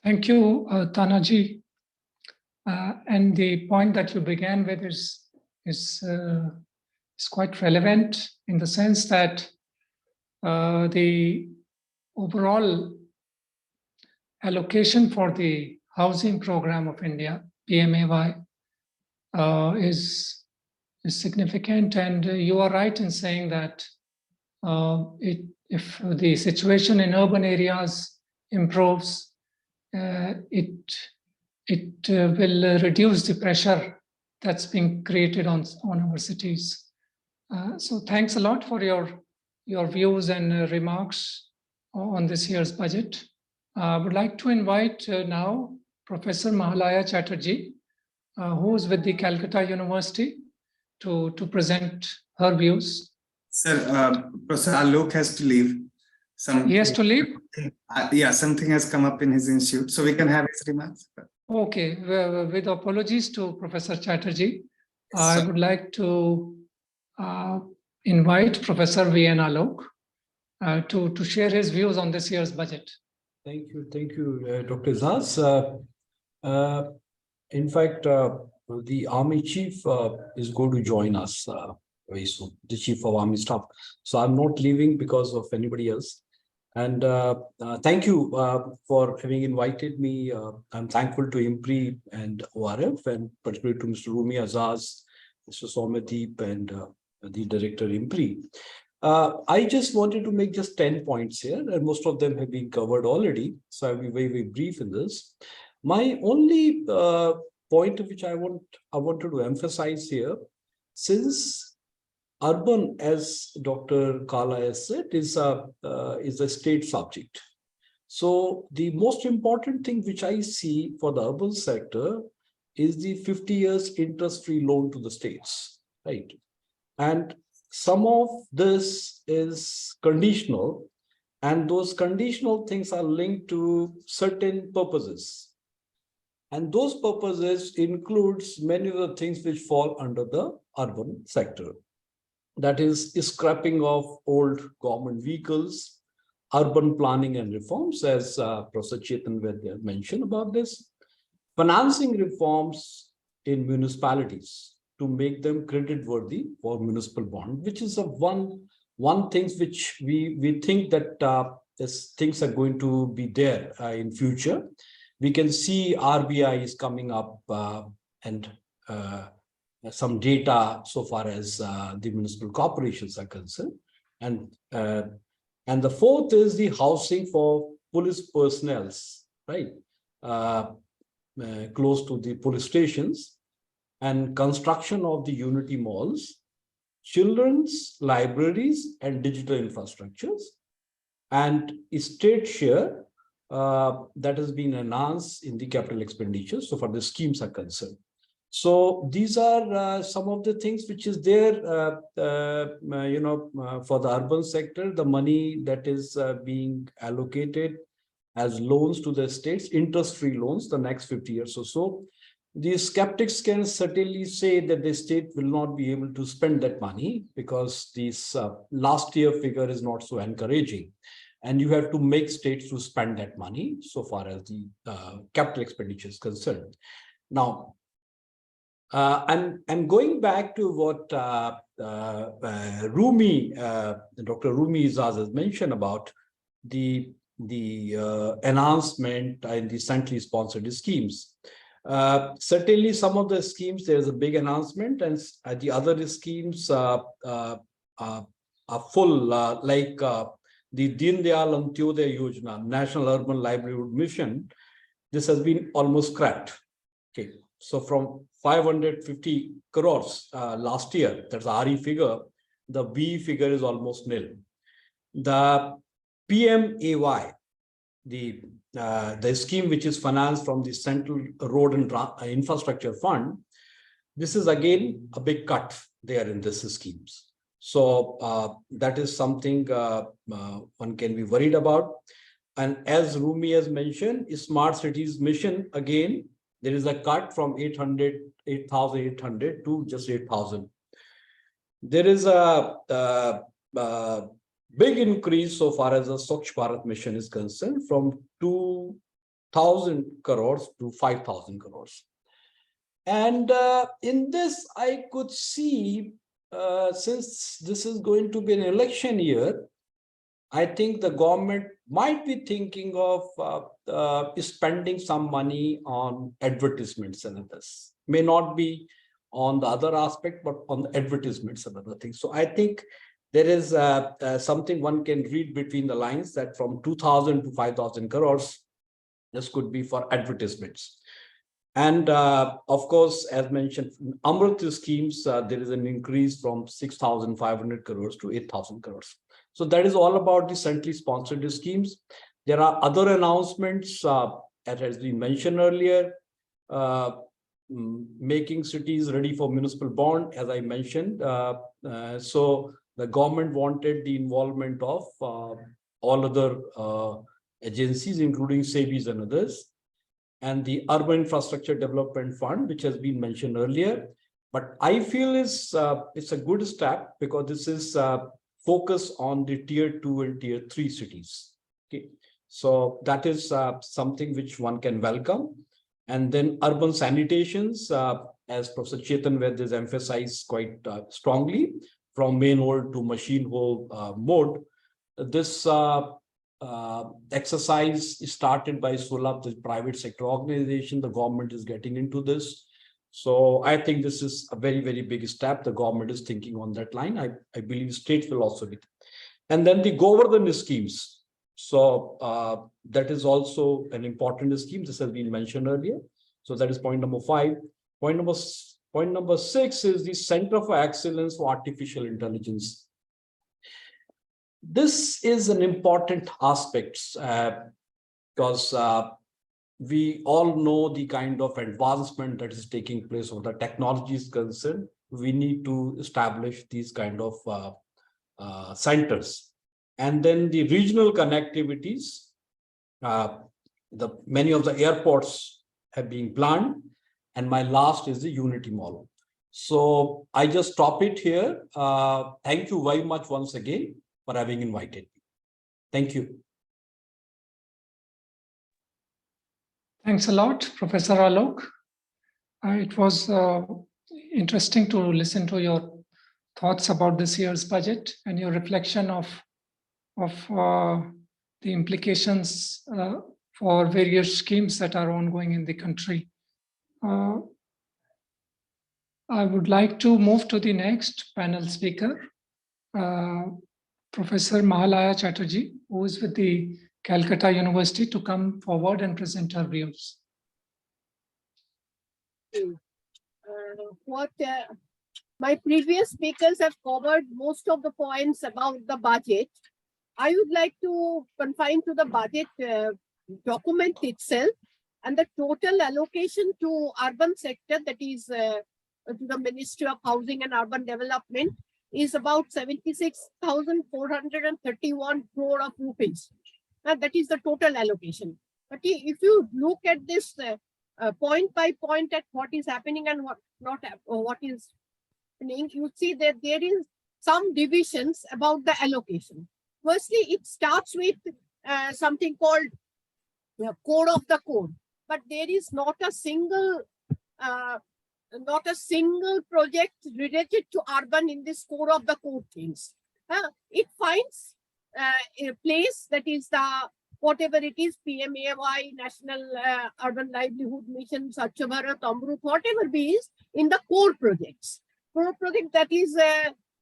Thank you, Tanaji. And the point that you began with is quite relevant in the sense that the overall allocation for the housing program of India, PMAY, is significant. And you are right in saying that if the situation in urban areas improves, it will reduce the pressure that's being created on our cities. So thanks a lot for your views and remarks on this year's budget. I would like to invite now Professor Mahalaya Chatterjee, who is with the Calcutta University, to present her views.
Sir, Professor Alok has to leave.
He has to leave?
Yeah, something has come up in his institute, so we can have his remarks.
Okay, with apologies to Professor Chatterjee, I would like to invite Professor V.N. Alok to share his views on this year's budget.
Thank you, Dr. Aijaz. In fact, the Army Chief is going to join us very soon, the Chief of Army Staff. So I'm not leaving because of anybody else. And thank you for having invited me. I'm thankful to IMPRI and ORF, and particularly to Mr. Rumi Aijaz, Mr. Soumyadip, and the Director IMPRI. I just wanted to make just 10 points here, and most of them have been covered already. So I'll be very, very brief in this. My only point which I wanted to emphasize here, since urban, as Dr. Kala has said, is a state subject. So the most important thing which I see for the urban sector is the 50 years interest-free loan to the states, right? And some of this is conditional, and those conditional things are linked to certain purposes. And those purposes includes many of the things which fall under the urban sector. That is scrapping of old government vehicles, urban planning and reforms, as Professor Chetan Vaidya mentioned about this, financing reforms in municipalities to make them credit worthy for municipal bond, which is one thing which we think that things are going to be there in future. We can see RBI is coming up and some data so far as the municipal corporations are concerned. And the fourth is the housing for police personnel, right? Close to the police stations, and construction of the unity malls, children's libraries and digital infrastructures, and state share that has been announced in the capital expenditure. So far the schemes are concerned. So these are some of the things which is there, for the urban sector, the money that is being allocated as loans to the states, interest-free loans, the next 50 years or so. The skeptics can certainly say that the state will not be able to spend that money because this last year figure is not so encouraging. And you have to make states to spend that money so far as the capital expenditure is concerned. Now, and going back to what Dr. Rumi Aijaz has mentioned about the announcement and the centrally sponsored schemes. Certainly some of the schemes, there's a big announcement, and the other schemes are full, like the Deen Dayal Antyodaya Yojana, National Urban Livelihood Mission. This has been almost scrapped. Okay, so from 550 crores last year, that's the RE figure, the B figure is almost nil. The PMAY, the the scheme which is financed from the Central Road and Infrastructure Fund, this is again a big cut there in this schemes. So that is something one can be worried about. And as Rumi has mentioned, Smart Cities Mission, again, there is a cut from 8,800 to just 8,000. There is a big increase so far as the Swachh Bharat mission is concerned, from 2,000 crores to 5,000 crores. And in this, I could see, since this is going to be an election year, I think the government might be thinking of spending some money on advertisements and others. May not be on the other aspect, but on the advertisements and other things. So I think there is something one can read between the lines, that from 2,000 to 5,000 crores, this could be for advertisements. And of course, as mentioned, Amrit schemes, there is an increase from 6,500 crores to 8,000 crores. So that is all about the centrally sponsored schemes. There are other announcements, as has been mentioned earlier, making cities ready for municipal bond, as I mentioned. So the government wanted the involvement of all other agencies, including SEBIs and others, and the Urban Infrastructure Development Fund, which has been mentioned earlier. But I feel it's a good step, because this is focus on the tier 2 and tier 3 cities. Okay, so that is something which one can welcome. And then urban sanitations, as Professor Chetan Vaidya has emphasized quite strongly, from main hole to machine hole mode. This exercise is started by SULAB, the private sector organization. The government is getting into this. So I think this is a very, very big step. The government is thinking on that line. I believe states will also be. And then the Govardhan schemes. So that is also an important scheme. This has been mentioned earlier. So that is point number 5. Point number 6 is the Center for Excellence for Artificial Intelligence. This is an important aspect, because we all know the kind of advancement that is taking place, or the technology is concerned. We need to establish these kind of centers. And then the regional connectivities, many of the airports have been planned. And my last is the Unity model. So I just stop it here. Thank you very much once again for having invited me. Thank you.
Thanks a lot, Professor Alok. It was interesting to listen to your thoughts about this year's budget and your reflection of the implications for various schemes that are ongoing in the country. I would like to move to the next panel speaker, Professor Mahalaya Chatterjee, who is with the Calcutta University, to come forward and present her views.
My previous speakers have covered most of the points about the budget. I would like to confine to the budget document itself, and the total allocation to urban sector, that is to the Ministry of Housing and Urban Development, is about 76,431 crore of rupees. That is the total allocation. But if you look at this point by point at what is happening and what is happening, you see that there is some divisions about the allocation. Firstly, it starts with something called code of the code, but there is not a single project related to urban in this code of the code things. It finds a place, that is the whatever it is, PMAY, National Urban Livelihood Mission, Swachh Bharat, Amrut, whatever it is, in the core projects. Core project, that is,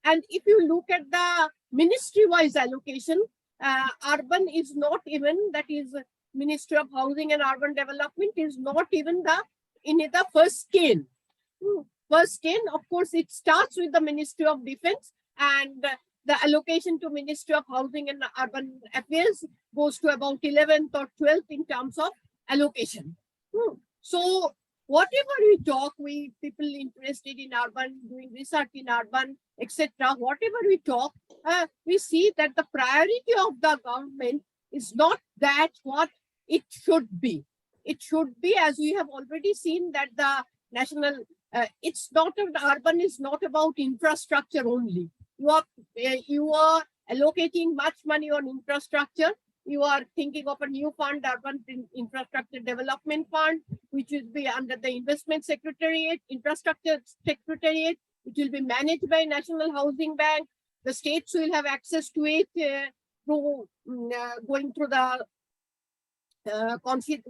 and if you look at the ministry-wise allocation, urban is not even, that is Ministry of Housing and Urban Development is not even in the first scale. First scale, of course, it starts with the Ministry of Defense, and the allocation to Ministry of Housing and Urban Affairs goes to about 11th or 12th in terms of allocation. So whatever we talk, we people interested in urban, doing research in urban, etc., whatever we talk, we see that the priority of the government is not that what it should be. It should be, as we have already seen, that the national, it's not, urban is not about infrastructure only. You are allocating much money on infrastructure. You are thinking of a new fund, Urban Infrastructure Development Fund, which will be under the Investment Secretariat, Infrastructure Secretariat. It will be managed by National Housing Bank. The states will have access to it through going through the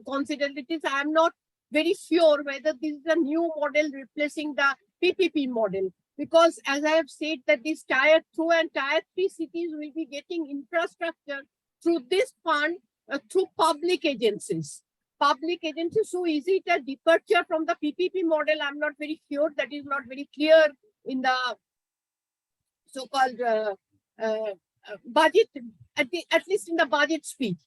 considerations. I am not very sure whether this is a new model replacing the PPP model, because as I have said that these tier 2 and tier 3 cities will be getting infrastructure through this fund through public agencies. Public agencies, so is it a departure from the PPP model? I'm not very sure. That is not very clear in the so-called budget, at least in the budget speech.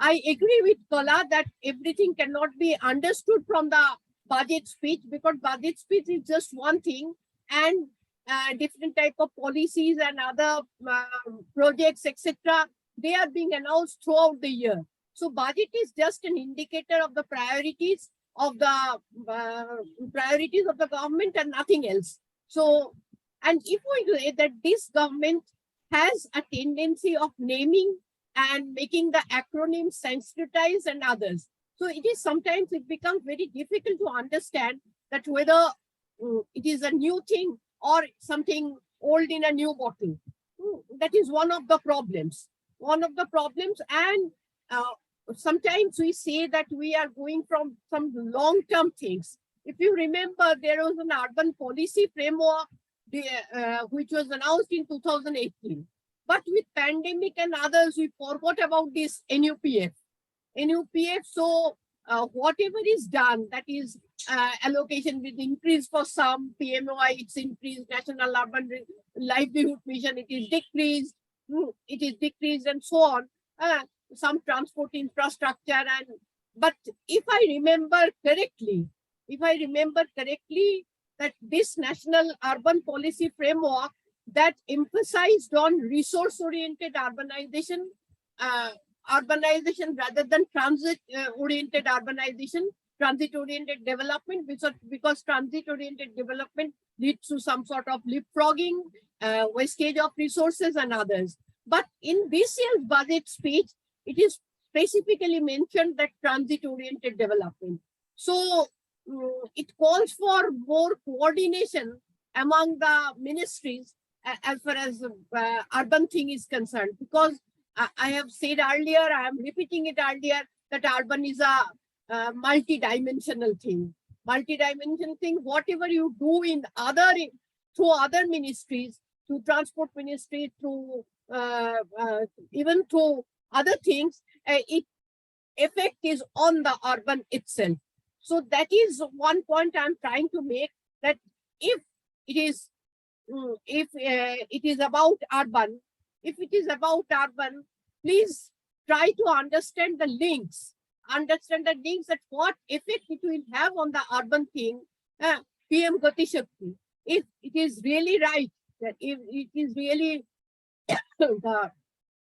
I agree with Kala that everything cannot be understood from the budget speech, because budget speech is just one thing, and different type of policies and other projects, etc., they are being announced throughout the year. So budget is just an indicator of the priorities of the government and nothing else. So, and if we say that this government has a tendency of naming and making the acronyms sensitized and others. So it is sometimes it becomes very difficult to understand that whether it is a new thing or something old in a new bottle. That is one of the problems. And sometimes we say that we are going from some long-term things. If you remember, there was an urban policy framework which was announced in 2018. But with pandemic and others, we forgot about this NUPF. So whatever is done, that is allocation with increase for some, PMOI, it's increased, National Urban Livelihood Mission, it is decreased and so on. Some transport infrastructure, but if I remember correctly, that this National Urban Policy Framework that emphasized on resource-oriented urbanization rather than transit-oriented urbanization, transit-oriented development, because transit-oriented development leads to some sort of leapfrogging, wastage of resources and others. But in this year's budget speech, it is specifically mentioned that transit-oriented development. So it calls for more coordination among the ministries as far as urban thing is concerned, because I have said earlier, I am repeating it earlier, that urban is a multi-dimensional thing. Whatever you do in through other ministries, through transport ministry, through even through other things, its effect is on the urban itself. So that is one point I'm trying to make, that if it is about urban, please try to understand the links, that what effect it will have on the urban thing, PM Gati Shakti. If it is really right, that if it is really the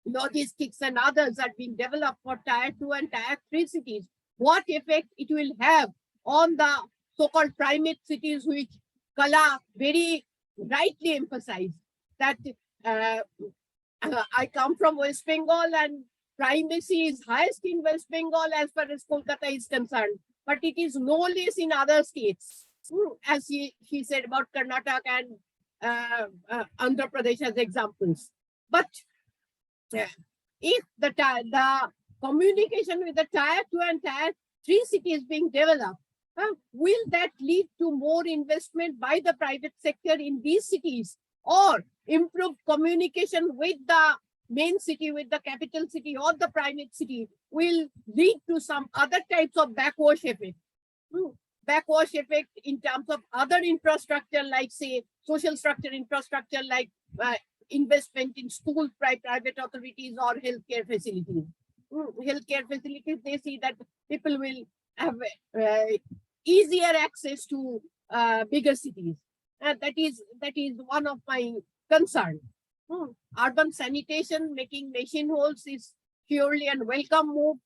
logistics and others are being developed for tier 2 and tier 3 cities, what effect it will have on the so-called primate cities, which Kala very rightly emphasized, that I come from West Bengal and primacy is highest in West Bengal as far as Kolkata is concerned, but it is no less in other states, as he said about Karnataka and Andhra Pradesh as examples. But if the communication with the tier 2 and tier 3 cities being developed, will that lead to more investment by the private sector in these cities, or improved communication with the main city, with the capital city or the primate city, will lead to some other types of backwash effect? Backwash effect in terms of other infrastructure, like say social structure infrastructure, like investment in schools by private authorities or healthcare facilities. Healthcare facilities, they see that people will have easier access to bigger cities. That is one of my concerns. Urban sanitation, making machine holes is purely a welcome move.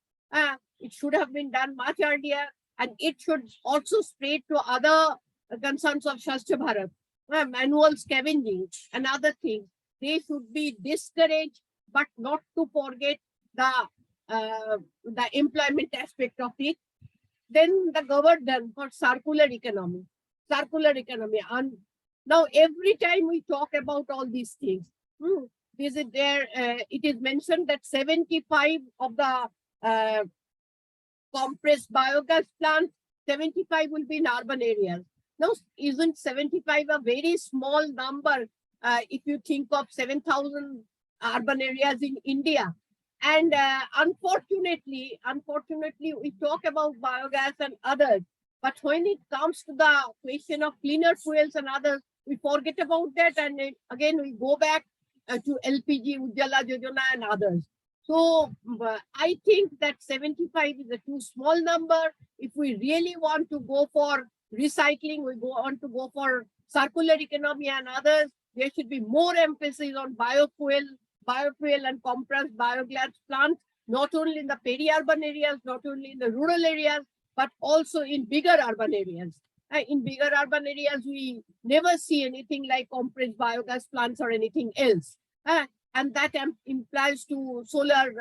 It should have been done much earlier, and it should also spread to other concerns of Swachh Bharat, manual scavenging and other things. They should be discouraged, but not to forget the employment aspect of it. Then the governance for circular economy. And now every time we talk about all these things, it is mentioned that 75 of the compressed biogas plants, 75 will be in urban areas. Now, isn't 75 a very small number if you think of 7,000 urban areas in India? And unfortunately, we talk about biogas and others, but when it comes to the question of cleaner fuels and others, we forget about that, and again we go back to LPG, Ujjwala Yojana and others. So I think that 75 is a too small number. If we really want to go for recycling, we want to go for circular economy and others, there should be more emphasis on biofuel and compressed biogas plants, not only in the peri-urban areas, not only in the rural areas, but also in bigger urban areas. In bigger urban areas, we never see anything like compressed biogas plants or anything else. And that implies to solar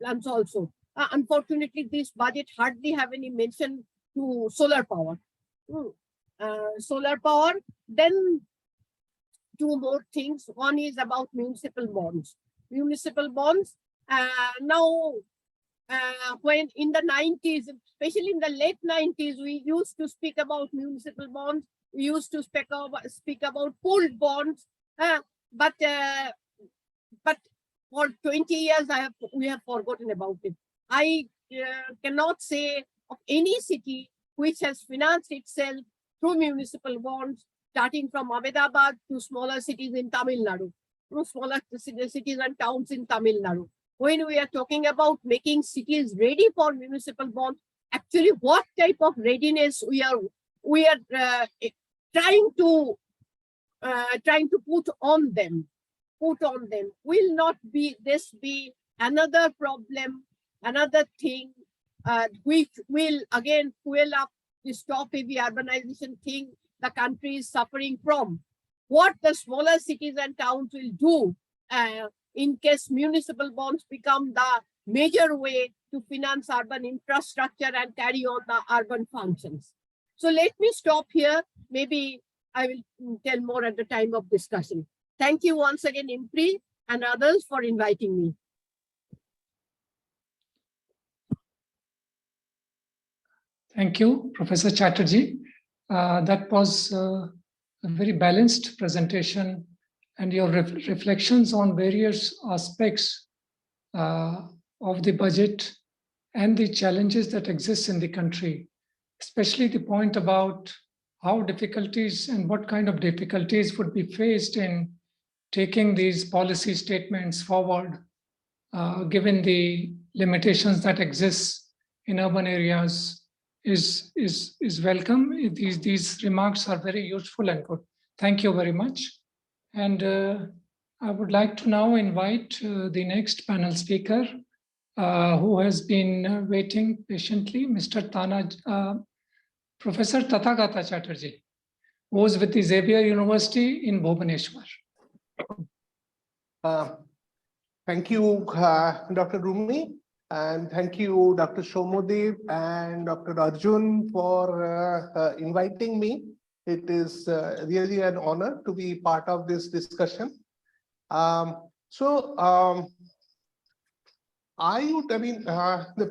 plants also. Unfortunately, this budget hardly have any mention to solar power. Solar power. Then two more things. One is about municipal bonds. Now, when in the 90s, especially in the late 90s, we used to speak about municipal bonds. We used to speak about pooled bonds. But for 20 years, we have forgotten about it. I cannot say of any city which has financed itself through municipal bonds, starting from Ahmedabad to smaller cities in Tamil Nadu, smaller cities and towns in Tamil Nadu. When we are talking about making cities ready for municipal bonds, actually what type of readiness we are trying to put on them will not be this be another problem, another thing which will again fuel up this top-heavy urbanization thing the country is suffering from. What the smaller cities and towns will do in case municipal bonds become the major way to finance urban infrastructure and carry on the urban functions. So let me stop here. Maybe I will tell more at the time of discussion. Thank you once again, IMPRI and others for inviting me.
Thank you, Professor Chatterjee. That was a very balanced presentation, and your reflections on various aspects of the budget and the challenges that exist in the country, especially the point about how difficulties and what kind of difficulties would be faced in taking these policy statements forward, given the limitations that exist in urban areas is welcome. These remarks are very useful and good. Thank you very much. And I would like to now invite the next panel speaker, who has been waiting patiently, Professor Tathagata Chatterjee, who is with the Xavier University in Bhubaneswar.
Thank you, Dr. Rumi, and thank you, Dr. Soumyadip and Dr. Arjun for inviting me. It is really an honor to be part of this discussion. The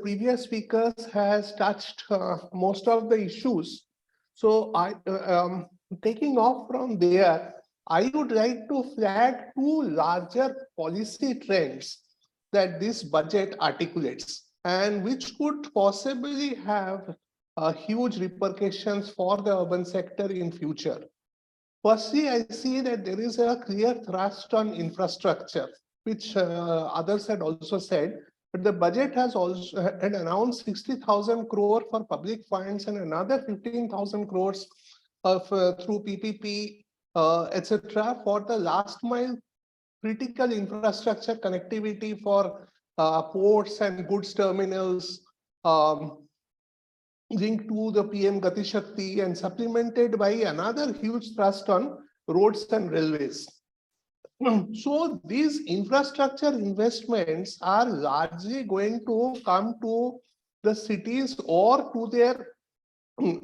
previous speakers has touched most of the issues. So taking off from there, I would like to flag two larger policy trends that this budget articulates and which could possibly have huge repercussions for the urban sector in future. Firstly, I see that there is a clear thrust on infrastructure, which others had also said, but the budget has also had announced 60,000 crore for public funds and another 15,000 crores of through PPP, etc., for the last mile critical infrastructure connectivity for ports and goods terminals, linked to the PM Gati Shakti and supplemented by another huge thrust on roads and railways. So these infrastructure investments are largely going to come to the cities or to their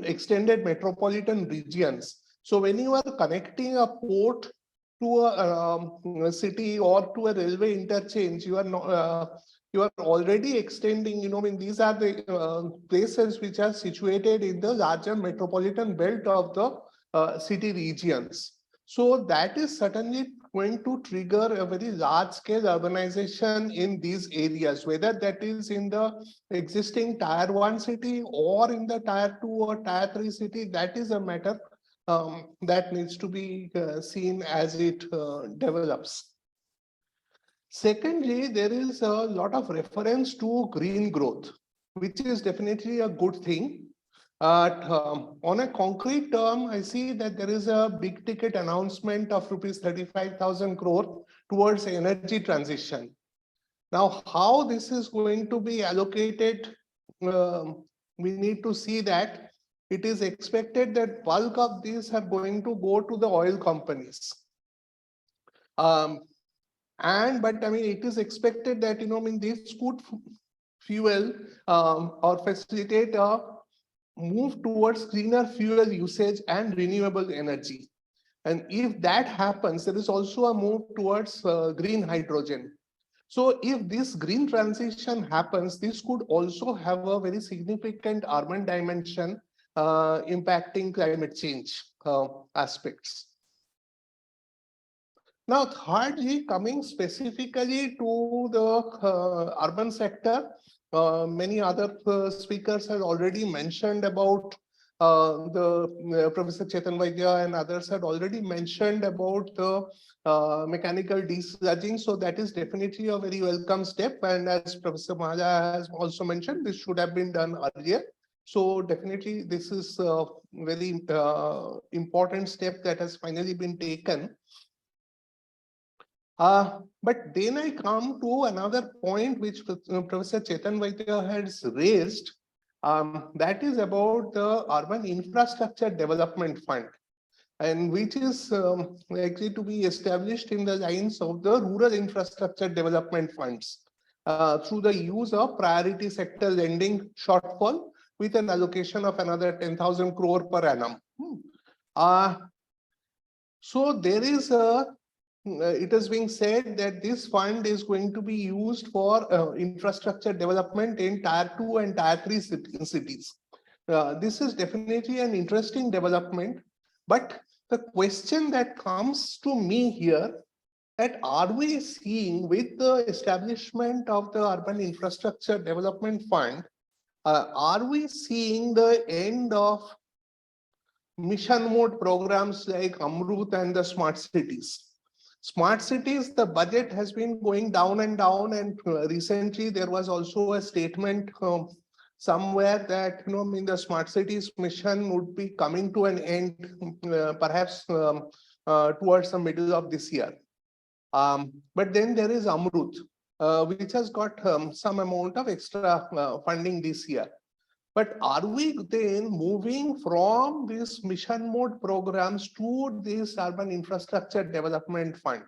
extended metropolitan regions. So when you are connecting a port to a city or to a railway interchange, you are not, you are already extending, I mean, these are the places which are situated in the larger metropolitan belt of the city regions. So that is certainly going to trigger a very large scale urbanization in these areas, whether that is in the existing tier 1 city or in the tier 2 or tier 3 city. That is a matter that needs to be seen as it develops. Secondly, there is a lot of reference to green growth, which is definitely a good thing. On a concrete term, I see that there is a big ticket announcement of rupees 35,000 crore towards energy transition. Now, how this is going to be allocated, we need to see that. It is expected that bulk of these are going to go to the oil companies. But I mean, it is expected that, I mean, this could fuel or facilitate a move towards cleaner fuel usage and renewable energy. And if that happens, there is also a move towards green hydrogen. So if this green transition happens, this could also have a very significant urban dimension impacting climate change aspects. Now, thirdly, coming specifically to the urban sector, many other speakers have already mentioned about Professor Chetan Vaidya and others had already mentioned about the mechanical desludging. So that is definitely a very welcome step. And as Professor Mahaja has also mentioned, this should have been done earlier. So definitely this is a very important step that has finally been taken. But then I come to another point which Professor Chetan Vaidya has raised, that is about the Urban Infrastructure Development Fund, and which is likely to be established in the lines of the Rural Infrastructure Development Funds through the use of priority sector lending shortfall with an allocation of another 10,000 crore per annum. So there is a it is being said that this fund is going to be used for infrastructure development in tier 2 and tier 3 cities. This is definitely an interesting development, but the question that comes to me here, that are we seeing with the establishment of the Urban Infrastructure Development Fund, are we seeing the end of mission mode programs like Amrut and the smart cities? Smart cities, the budget has been going down, and recently there was also a statement somewhere that, I mean, the smart cities mission would be coming to an end perhaps towards the middle of this year. But then there is Amrut, which has got some amount of extra funding this year. But are we then moving from these mission mode programs to this Urban Infrastructure Development Fund?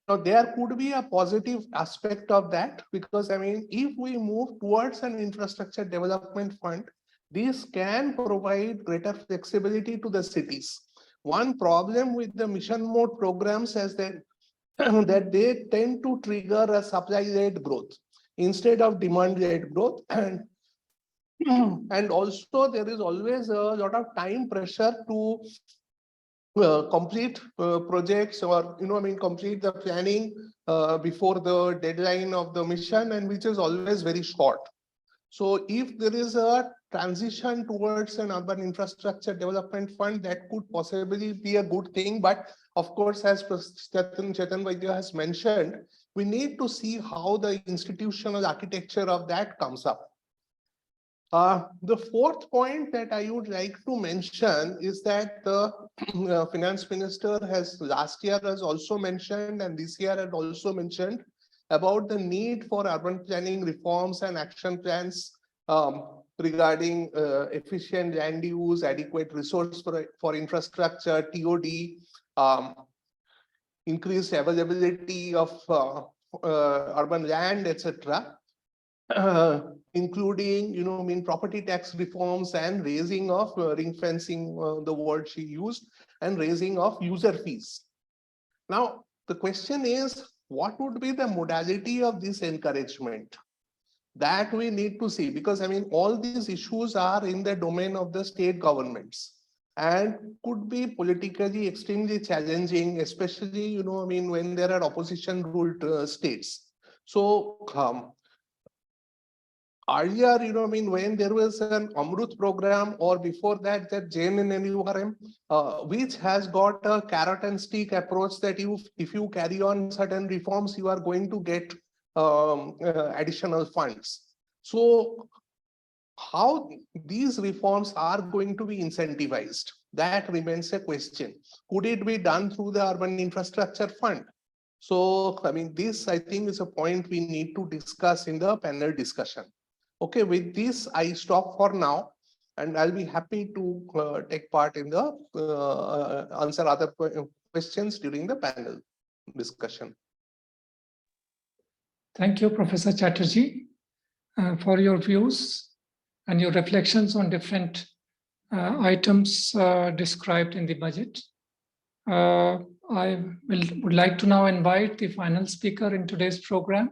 Now, there could be a positive aspect of that, because, I mean, if we move towards an infrastructure development fund, this can provide greater flexibility to the cities. One problem with the mission mode programs is that, that they tend to trigger a supply-led growth instead of demand-led growth. And also there is always a lot of time pressure to complete projects, or I mean, complete the planning before the deadline of the mission, and which is always very short. So if there is a transition towards an urban infrastructure development fund, that could possibly be a good thing. But of course, as Chetan Vaidya has mentioned, we need to see how the institutional architecture of that comes up. The fourth point that I would like to mention is that the finance minister has last year has also mentioned, and this year had also mentioned about the need for urban planning reforms and action plans regarding efficient land use, adequate resource for infrastructure, TOD, increased availability of urban land, etc. Including, property tax reforms and raising of ring fencing, the word she used, and raising of user fees. Now, the question is, what would be the modality of this encouragement? That we need to see, because all these issues are in the domain of the state governments and could be politically extremely challenging, especially, when there are opposition ruled states. So, earlier, when there was an Amrut program, or before that, that Jain and NURM, which has got a carrot and stick approach that if you carry on certain reforms, you are going to get additional funds. So how these reforms are going to be incentivized, that remains a question. Could it be done through the Urban Infrastructure Fund? So, this, I think, is a point we need to discuss in the panel discussion. Okay, with this, I stop for now, and I'll be happy to take part in the answer other questions during the panel discussion.
Thank you, Professor Chatterjee, for your views and your reflections on different items described in the budget. I would like to now invite the final speaker in today's program,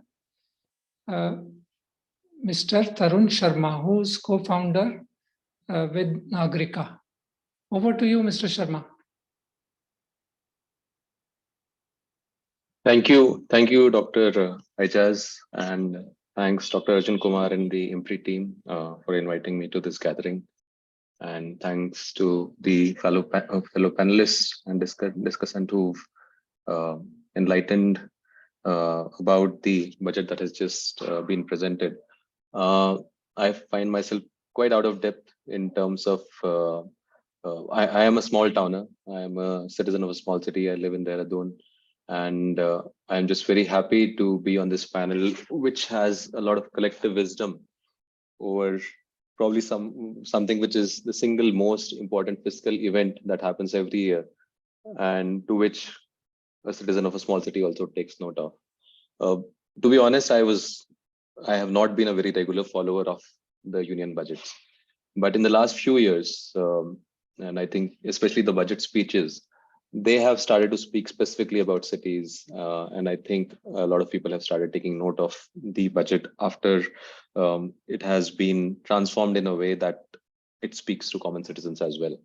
Mr. Tarun Sharma, who is co-founder with Nagrika. Over to you, Mr. Sharma.
Thank you, Dr. Aijaz, and thanks, Dr. Arjun Kumar and the IMPRI team for inviting me to this gathering. And thanks to the fellow panelists and discussant who've enlightened about the budget that has just been presented. I find myself quite out of depth in terms of, I am a small towner. I am a citizen of a small city. I live in Dehradun. And I'm just very happy to be on this panel, which has a lot of collective wisdom over probably something which is the single most important fiscal event that happens every year, and to which a citizen of a small city also takes note of. To be honest, I have not been a very regular follower of the union budgets, but in the last few years, and I think especially the budget speeches, they have started to speak specifically about cities, and I think a lot of people have started taking note of the budget after it has been transformed in a way that it speaks to common citizens as well.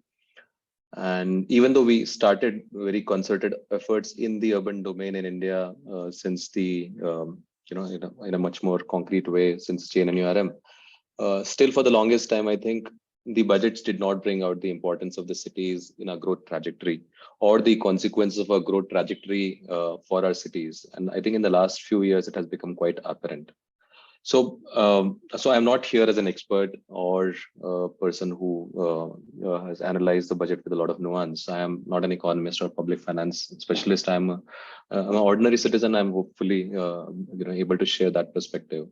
And even though we started very concerted efforts in the urban domain in India since the in a much more concrete way since Jain and NIUA, still for the longest time, I think the budgets did not bring out the importance of the cities in our growth trajectory or the consequences of our growth trajectory for our cities. And I think in the last few years, it has become quite apparent. So, I'm not here as an expert or a person who has analyzed the budget with a lot of nuance. I am not an economist or public finance specialist. I'm an ordinary citizen. I'm hopefully able to share that perspective.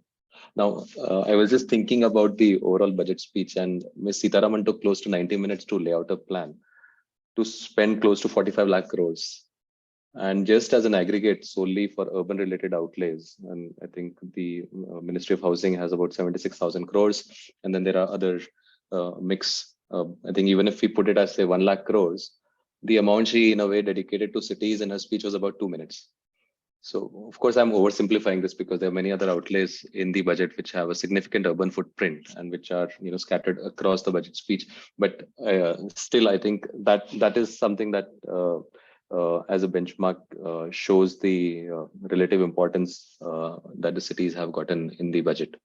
Now, I was just thinking about the overall budget speech, and Ms. Sitaraman took close to 90 minutes to lay out a plan to spend close to 45 lakh crores. And just as an aggregate solely for urban related outlays, and I think the Ministry of Housing has about 76,000 crores. And then there are other mix. I think even if we put it as say 1 lakh crores, the amount she in a way dedicated to cities in her speech was about 2 minutes. So of course, I'm oversimplifying this because there are many other outlays in the budget which have a significant urban footprint and which are scattered across the budget speech. But still, I think that is something that as a benchmark shows the relative importance that the cities have gotten in the budget.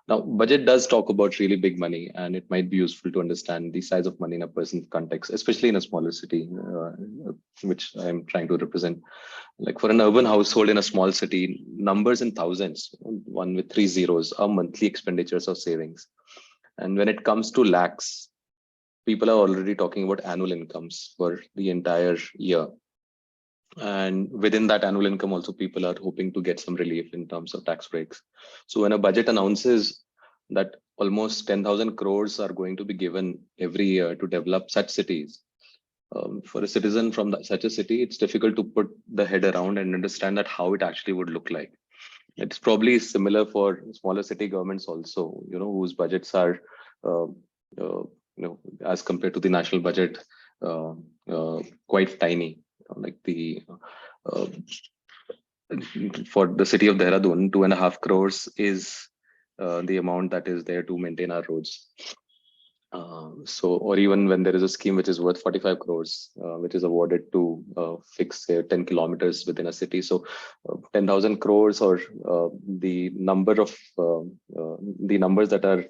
Now, budget does talk about really big money, and it might be useful to understand the size of money in a person's context, especially in a smaller city, which I'm trying to represent. Like for an urban household in a small city, numbers in thousands, one with 3 zeros, are monthly expenditures or savings. And when it comes to lakhs, people are already talking about annual incomes for the entire year. And within that annual income, also people are hoping to get some relief in terms of tax breaks. So when a budget announces that almost 10,000 crores are going to be given every year to develop such cities, for a citizen from such a city, it's difficult to put the head around and understand that how it actually would look like. It's probably similar for smaller city governments also, whose budgets are, as compared to the national budget, quite tiny. Like for the city of Dehradun, 2.5 crores is the amount that is there to maintain our roads. Or even when there is a scheme which is worth 45 crores, which is awarded to fix, say, 10 kilometers within a city. So 10,000 crores, or the numbers that are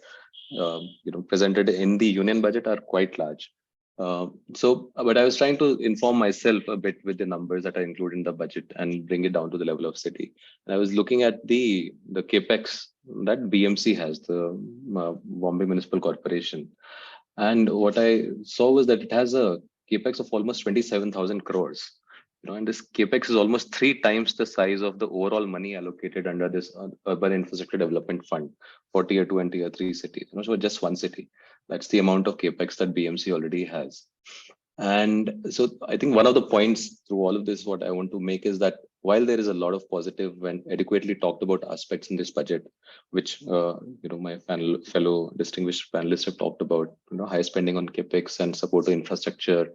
presented in the union budget are quite large. But I was trying to inform myself a bit with the numbers that are included in the budget and bring it down to the level of city. And I was looking at the capex that BMC has, the Bombay Municipal Corporation. And what I saw was that it has a capex of almost 27,000 crores. And this capex is almost 3 times the size of the overall money allocated under this Urban Infrastructure Development Fund for Tier 2 and Tier 3 cities. So just one city. That's the amount of capex that BMC already has. And so I think one of the points through all of this, what I want to make is that while there is a lot of positive when adequately talked about aspects in this budget, which my fellow distinguished panelists have talked about, high spending on capex and support to infrastructure,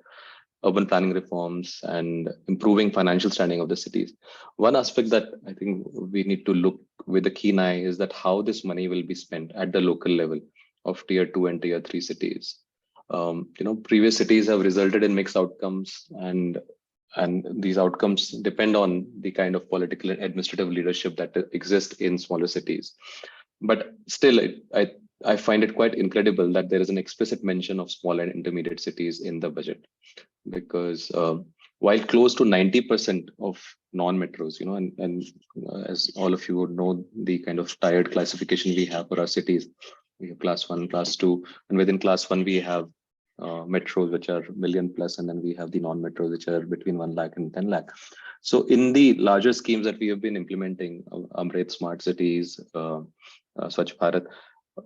urban planning reforms, and improving financial standing of the cities. One aspect that I think we need to look with a keen eye is that how this money will be spent at the local level of Tier 2 and Tier 3 cities. Previous cities have resulted in mixed outcomes, and these outcomes depend on the kind of political and administrative leadership that exists in smaller cities. But still, I find it quite incredible that there is an explicit mention of small and intermediate cities in the budget, because while close to 90% of non-metros, and as all of you would know, the kind of tired classification we have for our cities, we have class 1, class 2, and within class 1 we have metros which are million plus, and then we have the non-metros which are between 1 lakh and 10 lakh. So in the larger schemes that we have been implementing, Amrit, Smart Cities, Swachh Bharat,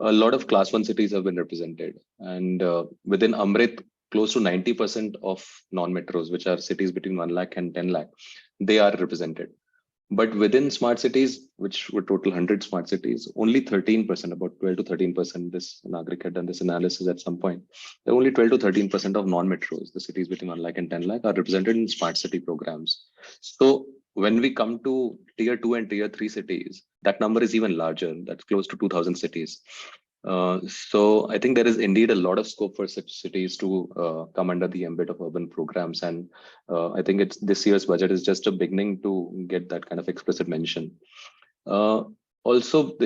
a lot of class 1 cities have been represented, and within Amrit, close to 90% of non-metros, which are cities between 1 lakh and 10 lakh, they are represented. But within smart cities, which would total 100 smart cities, only 13%, about 12 to 13%, this Nagrik had done this analysis at some point, there are only 12 to 13% of non-metros, the cities between 1 lakh and 10 lakh, are represented in smart city programs. So when we come to Tier 2 and Tier 3 cities, that number is even larger, that's close to 2,000 cities. So I think there is indeed a lot of scope for such cities to come under the ambit of urban programs. And I think this year's budget is just a beginning to get that kind of explicit mention. Also,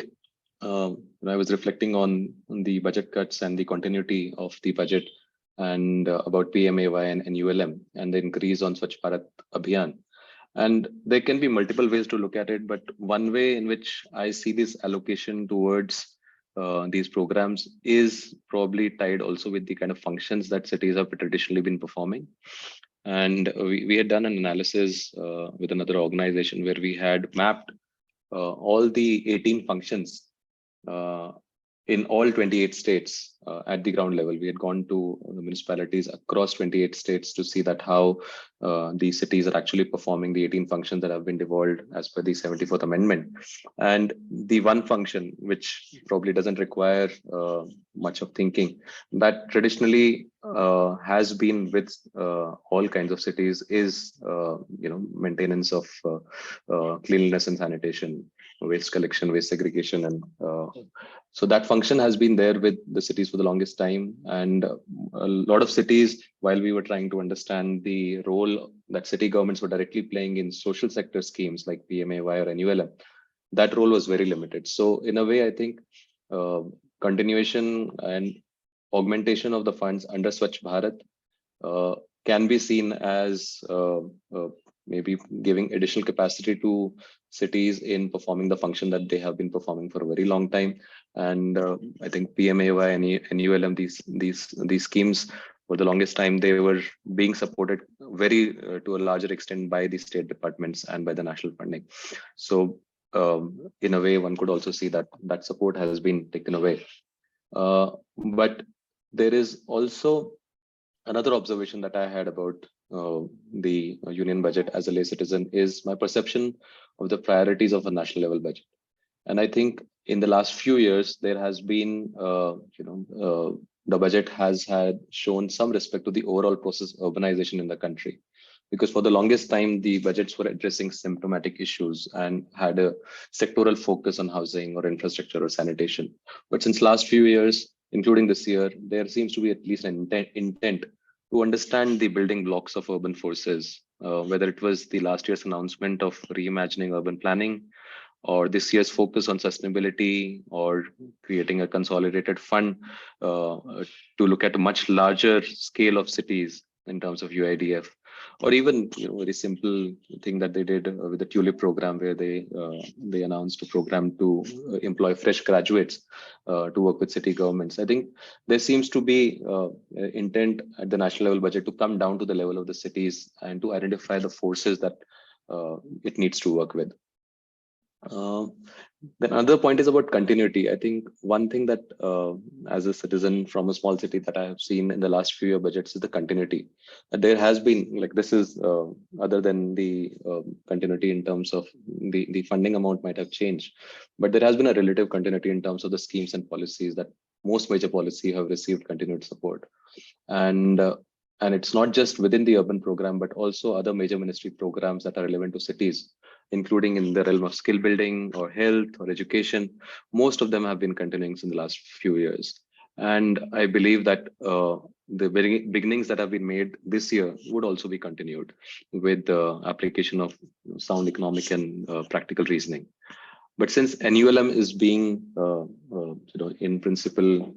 I was reflecting on the budget cuts and the continuity of the budget, and about PMAY and NULM and the increase on Swachh Bharat Abhiyan. And there can be multiple ways to look at it, but one way in which I see this allocation towards these programs is probably tied also with the kind of functions that cities have traditionally been performing. And we had done an analysis with another organization where we had mapped all the 18 functions in all 28 states at the ground level. We had gone to the municipalities across 28 states to see that how the cities are actually performing the 18 functions that have been devolved as per the 74th Amendment. And the one function, which probably doesn't require much of thinking, that traditionally has been with all kinds of cities is, maintenance of cleanliness and sanitation, waste collection, waste segregation. And so that function has been there with the cities for the longest time. And a lot of cities, while we were trying to understand the role that city governments were directly playing in social sector schemes like PMAY or NULM, that role was very limited. So in a way, I think continuation and augmentation of the funds under Swachh Bharat can be seen as maybe giving additional capacity to cities in performing the function that they have been performing for a very long time. And I think PMAY and NULM, these schemes, for the longest time, they were being supported very to a larger extent by the state departments and by the national funding. So in a way, one could also see that that support has been taken away. But there is also another observation that I had about the union budget as a lay citizen is my perception of the priorities of a national level budget. And I think in the last few years, there has been, the budget has had shown some respect to the overall process of urbanization in the country. Because for the longest time, the budgets were addressing symptomatic issues and had a sectoral focus on housing or infrastructure or sanitation. But since last few years, including this year, there seems to be at least an intent to understand the building blocks of urban forces, whether it was the last year's announcement of reimagining urban planning, or this year's focus on sustainability, or creating a consolidated fund to look at a much larger scale of cities in terms of UIDF, or even very simple thing that they did with the TULIP program, where they announced a program to employ fresh graduates to work with city governments. I think there seems to be intent at the national level budget to come down to the level of the cities and to identify the forces that it needs to work with. Then another point is about continuity. I think one thing that as a citizen from a small city that I have seen in the last few year budgets is the continuity. There has been, like, this is other than the continuity in terms of the funding amount might have changed, but there has been a relative continuity in terms of the schemes and policies that most major policy have received continued support. And it's not just within the urban program, but also other major ministry programs that are relevant to cities, including in the realm of skill building or health or education. Most of them have been continuing in the last few years. And I believe that the very beginnings that have been made this year would also be continued with the application of sound economic and practical reasoning. But since NULM is being, in principle,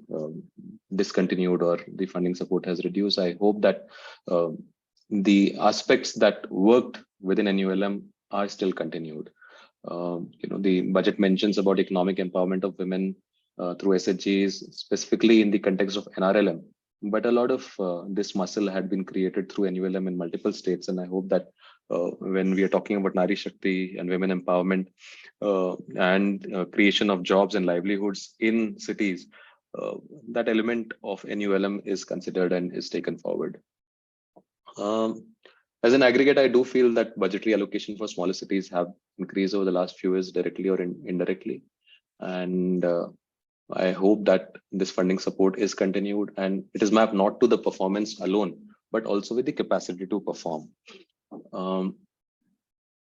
discontinued, or the funding support has reduced, I hope that the aspects that worked within NULM are still continued. The budget mentions about economic empowerment of women through SHGs, specifically in the context of NRLM. But a lot of this muscle had been created through NULM in multiple states, and I hope that when we are talking about Nari Shakti and women empowerment and creation of jobs and livelihoods in cities, that element of NULM is considered and is taken forward. As an aggregate, I do feel that budgetary allocation for smaller cities have increased over the last few years, directly or indirectly. And I hope that this funding support is continued, and it is mapped not to the performance alone, but also with the capacity to perform. One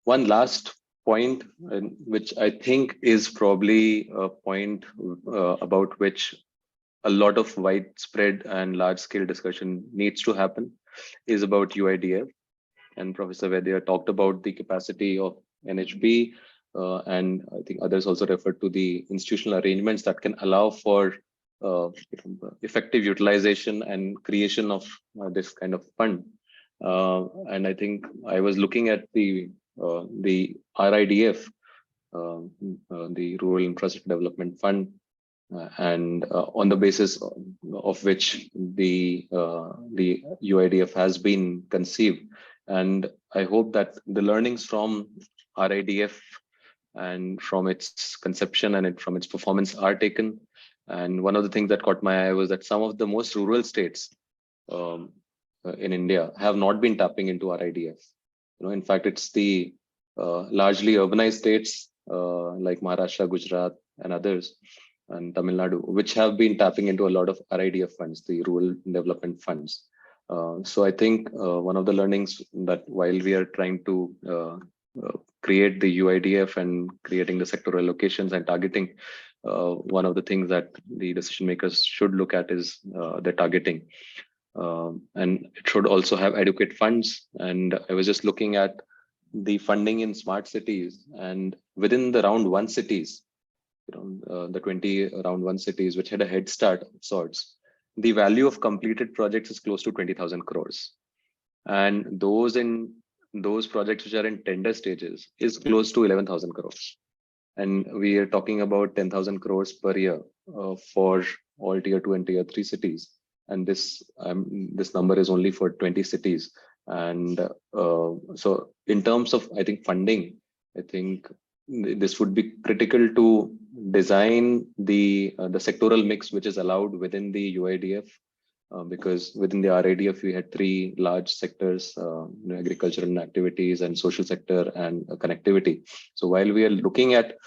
last point, which I think is probably a point about which a lot of widespread and large-scale discussion needs to happen, is about UIDF. And Professor Vaidya talked about the capacity of NHB, and I think others also referred to the institutional arrangements that can allow for effective utilization and creation of this kind of fund. And I think I was looking at the RIDF, the Rural Infrastructure Development Fund, and on the basis of which the UIDF has been conceived. And I hope that the learnings from RIDF and from its conception and from its performance are taken. And one of the things that caught my eye was that some of the most rural states in India have not been tapping into RIDF. In fact, it's the largely urbanized states like Maharashtra, Gujarat, and others, and Tamil Nadu, which have been tapping into a lot of RIDF funds, the rural development funds. So I think one of the learnings that while we are trying to create the UIDF and creating the sectoral allocations and targeting, one of the things that the decision makers should look at is the targeting. And it should also have adequate funds. And I was just looking at the funding in smart cities, and within the round one cities, the 20 round one cities which had a head start of sorts, the value of completed projects is close to 20,000 crores. And those projects which are in tender stages is close to 11,000 crores. And we are talking about 10,000 crores per year for all tier 2 and tier 3 cities. And this number is only for 20 cities. And so in terms of, I think, funding, I think this would be critical to design the sectoral mix which is allowed within the UIDF, because within the RIDF we had 3 large sectors: agricultural activities and social sector and connectivity. So while we are looking at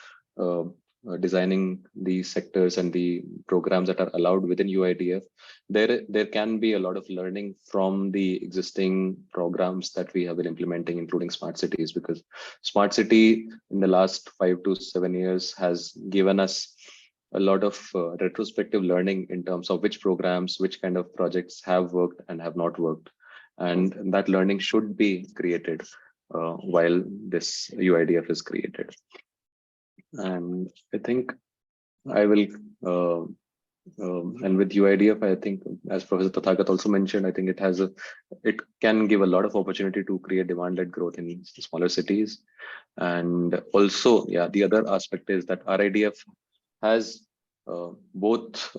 designing the sectors and the programs that are allowed within UIDF, there can be a lot of learning from the existing programs that we have been implementing, including smart cities, because smart city in the last 5 to 7 years has given us a lot of retrospective learning in terms of which programs, which kind of projects have worked and have not worked. And that learning should be created while this UIDF is created. And I think I will, and with UIDF, I think, as Professor Tathagat also mentioned, I think it can give a lot of opportunity to create demand-led growth in smaller cities. And also, yeah, the other aspect is that RIDF has both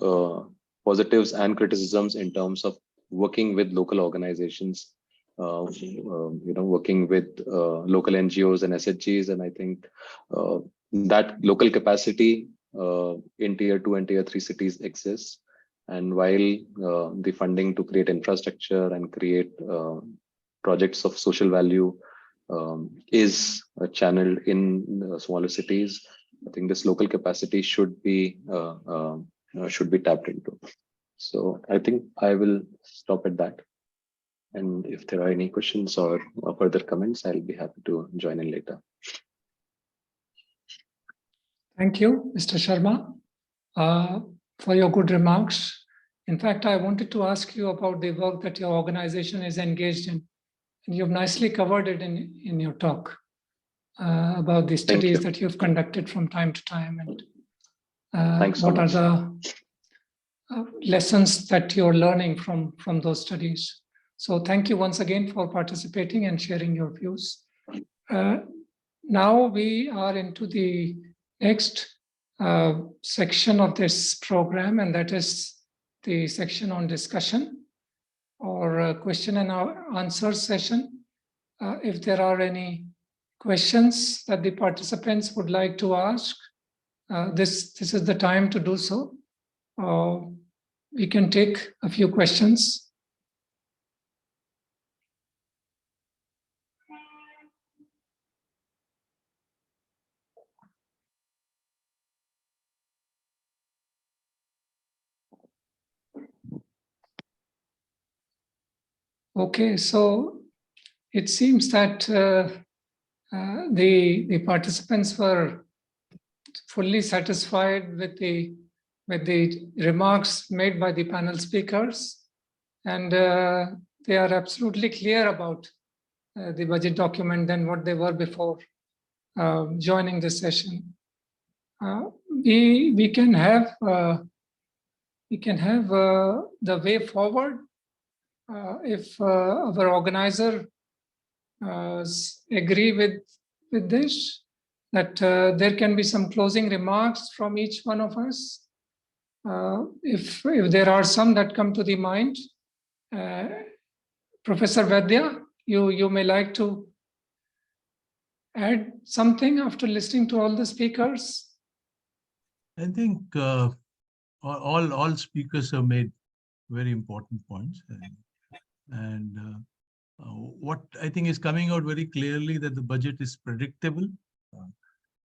positives and criticisms in terms of working with local organizations, working with local NGOs and SHGs. And I think that local capacity in tier 2 and tier 3 cities exists. And while the funding to create infrastructure and create projects of social value is channeled in smaller cities, I think this local capacity should be tapped into. So I think I will stop at that. And if there are any questions or further comments, I'll be happy to join in later.
Thank you, Mr. Sharma, for your good remarks. In fact, I wanted to ask you about the work that your organization is engaged in, and you've nicely covered it in your talk about the studies that you've conducted from time to time, and what are the lessons that you're learning from those studies. So thank you once again for participating and sharing your views. Now we are into the next section of this program, and that is the section on discussion or question and answer session. If there are any questions that the participants would like to ask, this is the time to do so. We can take a few questions. Okay, so it seems that the participants were fully satisfied with the remarks made by the panel speakers, and they are absolutely clear about the budget document than what they were before joining this session. We can have the way forward if our organizer agree with this, that there can be some closing remarks from each one of us. If there are some that come to the mind, Professor Vaidya, you may like to add something after listening to all the speakers.
I think all speakers have made very important points, and what I think is coming out very clearly that the budget is predictable.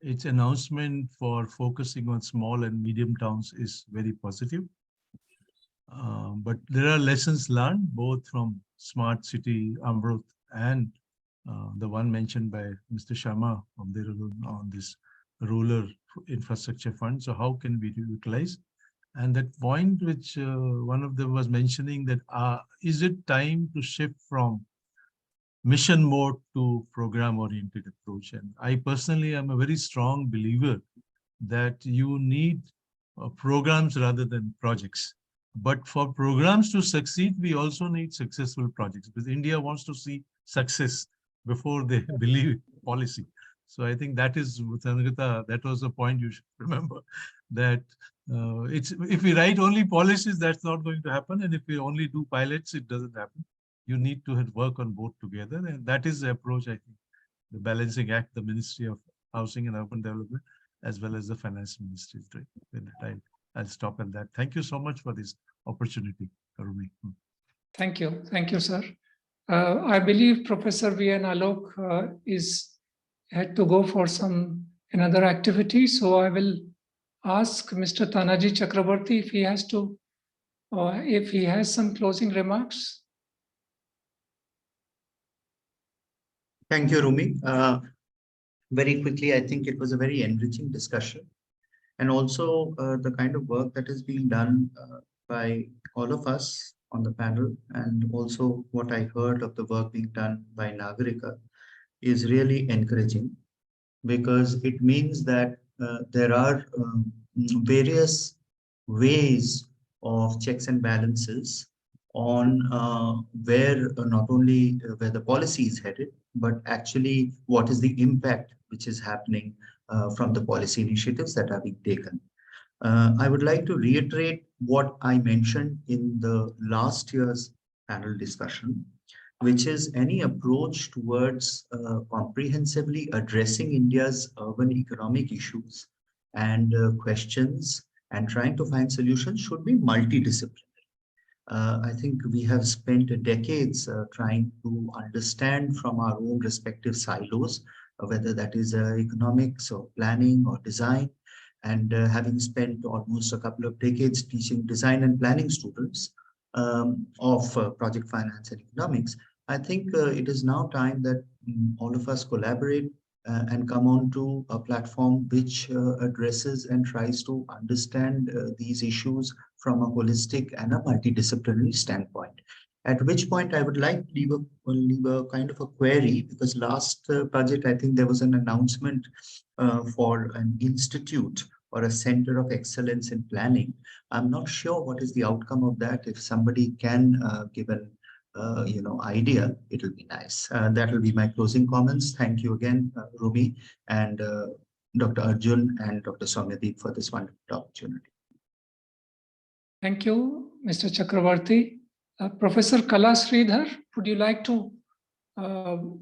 Its announcement for focusing on small and medium towns is very positive. But there are lessons learned both from Smart City, Amrut, and the one mentioned by Mr. Sharma from Dehradun on this rural infrastructure fund. So how can we utilize? And that point which one of them was mentioning, that is it time to shift from mission mode to program oriented approach? And I personally am a very strong believer that you need programs rather than projects. But for programs to succeed, we also need successful projects, because India wants to see success before they believe policy. So I think that is, Sangeeta, that was the point you should remember, that if we write only policies, that's not going to happen. And if we only do pilots, it doesn't happen. You need to work on both together. And that is the approach, I think, the balancing act, the Ministry of Housing and Urban Development, as well as the Finance Ministry is doing. With that, I'll stop at that. Thank you so much for this opportunity, Rumi.
Thank you. Thank you, sir. I believe Professor V.N. Alok had to go for another activity. So I will ask Mr. Tanaji Chakraborty if he has some closing remarks.
Thank you, Rumi. Very quickly, I think it was a very enriching discussion. And also the kind of work that is being done by all of us on the panel, and also what I heard of the work being done by Nagarika is really encouraging, because it means that there are various ways of checks and balances on where not only where the policy is headed, but actually what is the impact which is happening from the policy initiatives that are being taken. I would like to reiterate what I mentioned in the last year's panel discussion, which is any approach towards comprehensively addressing India's urban economic issues and questions and trying to find solutions should be multidisciplinary. I think we have spent decades trying to understand from our own respective silos, whether that is economics or planning or design, and having spent almost a couple of decades teaching design and planning students of project finance and economics, I think it is now time that all of us collaborate and come on to a platform which addresses and tries to understand these issues from a holistic and a multidisciplinary standpoint. At which point I would like to leave a kind of a query, because last budget, I think there was an announcement for an institute or a center of excellence in planning. I'm not sure what is the outcome of that. If somebody can give an idea, it will be nice. That will be my closing comments. Thank you again, Rumi and Dr. Arjun and Dr. Soumyadip for this wonderful opportunity.
Thank you, Mr. Chakravarti. Professor Kala Sridhar, would you like to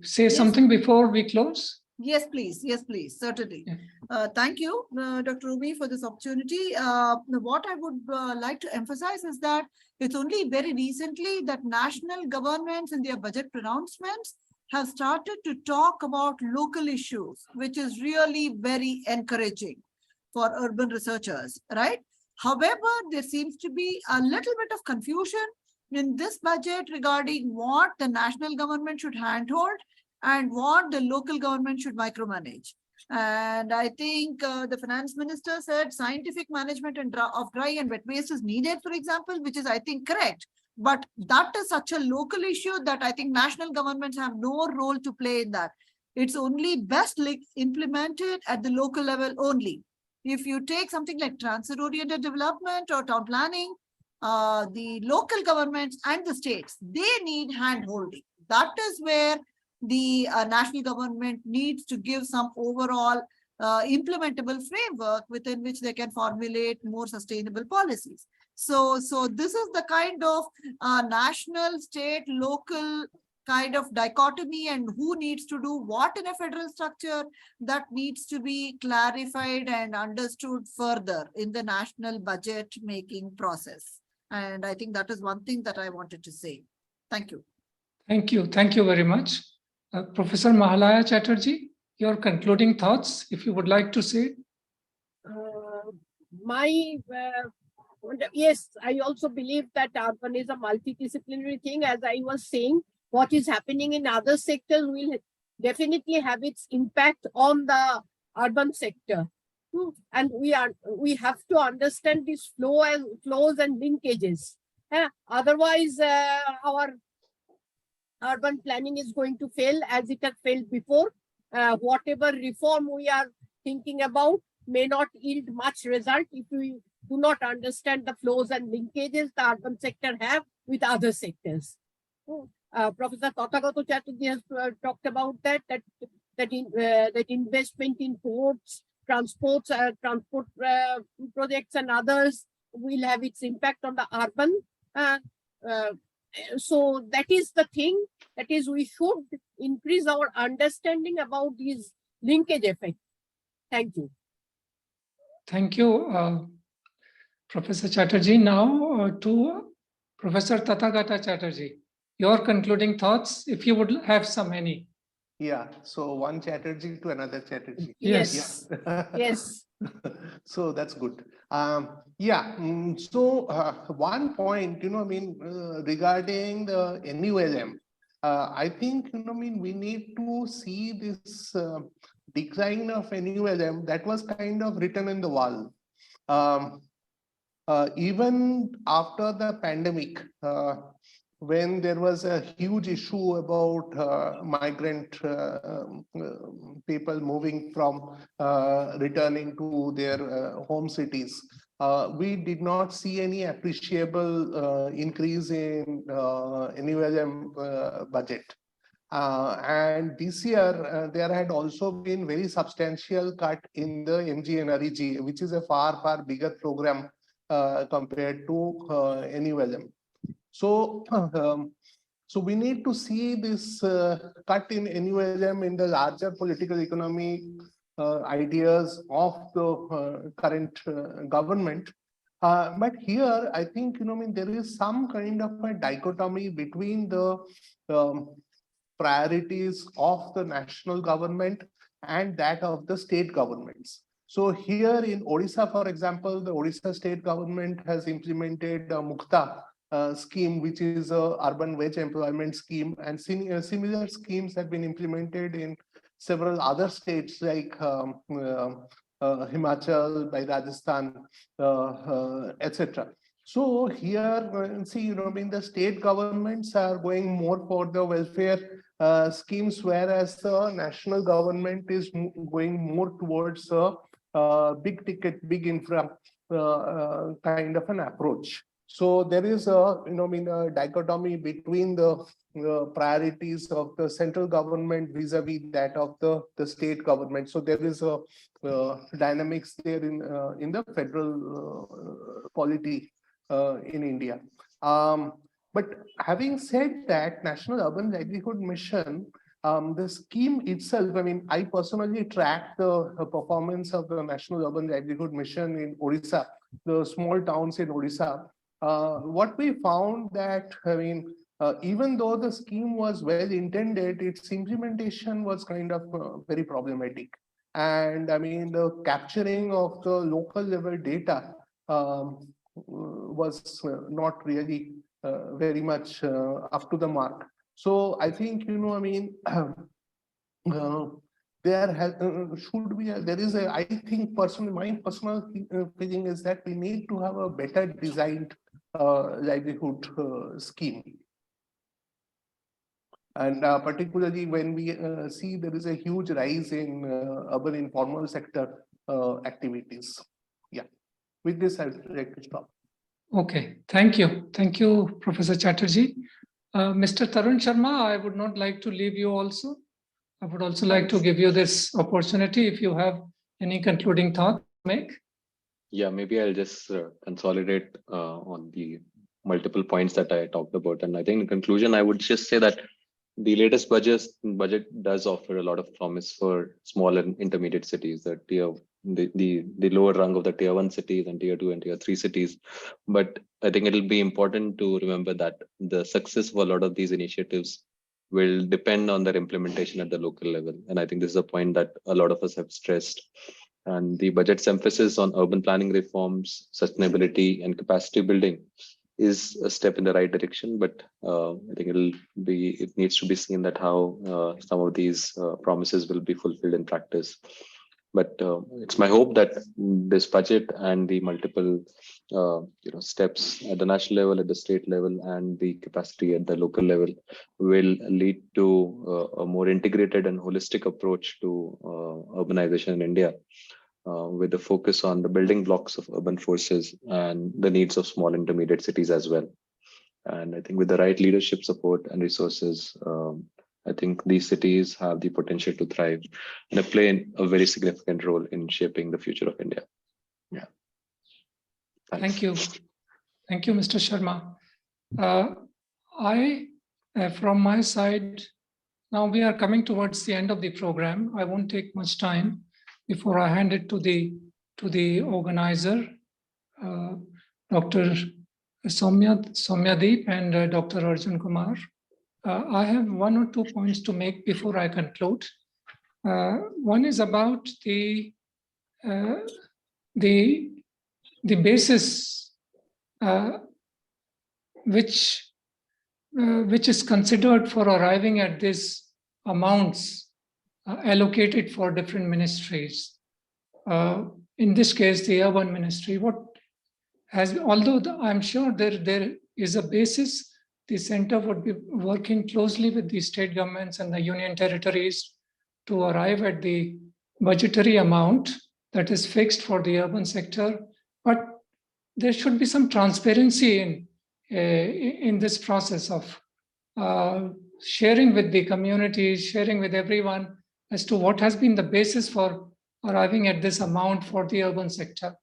say something before we close?
Yes, please. Yes, please. Certainly.
Yeah.
Thank you, Dr. Rumi, for this opportunity. What I would like to emphasize is that it's only very recently that national governments in their budget pronouncements have started to talk about local issues, which is really very encouraging for urban researchers, right? However, there seems to be a little bit of confusion in this budget regarding what the national government should handhold and what the local government should micromanage. And I think the finance minister said scientific management of dry and wet waste is needed, for example, which is, I think, correct. But that is such a local issue that I think national governments have no role to play in that. It's only best implemented at the local level only. If you take something like transit-oriented development or town planning, the local governments and the states, they need hand-holding. That is where the national government needs to give some overall implementable framework within which they can formulate more sustainable policies. So this is the kind of national, state, local kind of dichotomy, and who needs to do what in a federal structure that needs to be clarified and understood further in the national budget making process. And I think that is one thing that I wanted to say. Thank you.
Thank you. Thank you very much. Professor Mahalaya Chatterjee, your concluding thoughts, if you would like to say.
Yes, I also believe that urban is a multidisciplinary thing. As I was saying, what is happening in other sectors will definitely have its impact on the urban sector. And we have to understand this flows and linkages. Otherwise, our urban planning is going to fail as it had failed before. Whatever reform we are thinking about, may not yield much result if we do not understand the flows and linkages the urban sector have with other sectors. Professor Tathagata Chattopadhyay has talked about that investment in ports, transport projects and others will have its impact on the urban. So that is the thing, that is we should increase our understanding about these linkage effects. Thank you.
Thank you, Professor Chatterjee. Now to Professor Tathagata Chatterjee, your concluding thoughts, if you would have some any.
Yeah, so one Chatterjee to another Chatterjee.
Yes.
Yeah.
Yes.
So that's good. One point, regarding the NULM, I think, we need to see this decline of NULM that was kind of written in the wall. Even after the pandemic, when there was a huge issue about migrant people moving from returning to their home cities, we did not see any appreciable increase in NULM budget. And this year, there had also been very substantial cut in the MGNREG, which is a far, far bigger program compared to NULM. So we need to see this cut in NULM in the larger political economy ideas of the current government. But here, I think, there is some kind of a dichotomy between the priorities of the national government and that of the state governments. So here in Odisha, for example, the Odisha state government has implemented a Mukta scheme, which is a urban wage employment scheme, and similar schemes have been implemented in several other states like Himachal, by Rajasthan, etc. So here, see, the state governments are going more for the welfare schemes, whereas the national government is going more towards big ticket, big infra kind of an approach. So there is a, a dichotomy between the priorities of the central government vis-a-vis that of the state government. So there is a dynamics there in the federal polity in India. But having said that, National Urban Livelihood Mission, the scheme itself, I personally tracked the performance of the National Urban Livelihood Mission in Odisha, the small towns in Odisha. What we found that, even though the scheme was well intended, its implementation was kind of very problematic. And the capturing of the local level data was not really very much up to the mark. So I think, there is a, I think personally, my personal feeling is that we need to have a better designed livelihood scheme. And particularly when we see there is a huge rise in urban informal sector activities. Yeah, with this I'd like to stop.
Okay, thank you. Thank you, Professor Chatterjee. Mr. Tarun Sharma, I would not like to leave you also. I would also like to give you this opportunity if you have any concluding thought to make.
Yeah, maybe I'll just consolidate on the multiple points that I talked about. And I think in conclusion, I would just say that the latest budget does offer a lot of promise for small and intermediate cities, the lower rung of the tier 1 cities and tier 2 and tier 3 cities. But I think it'll be important to remember that the success of a lot of these initiatives will depend on their implementation at the local level. And I think this is a point that a lot of us have stressed. And the budget's emphasis on urban planning reforms, sustainability, and capacity building is a step in the right direction. But I think it needs to be seen that how some of these promises will be fulfilled in practice. But it's my hope that this budget and the multiple steps at the national level, at the state level, and the capacity at the local level will lead to a more integrated and holistic approach to urbanization in India. with the focus on the building blocks of urban forces and the needs of small intermediate cities as well. And I think with the right leadership support and resources, I think these cities have the potential to thrive and play a very significant role in shaping the future of India. Yeah. Thanks.
Thank you. Thank you, Mr. Sharma. From my side, now we are coming towards the end of the program. I won't take much time before I hand it to the organizer, Dr. Soumyadip and Dr. Arjun Kumar. I have 1 or 2 points to make before I conclude. One is about the basis which is considered for arriving at these amounts allocated for different ministries. In this case, the urban ministry. Although I'm sure there is a basis, the center would be working closely with the state governments and the union territories to arrive at the budgetary amount that is fixed for the urban sector. But there should be some transparency in this process of sharing with the communities, sharing with everyone as to what has been the basis for arriving at this amount for the urban sector.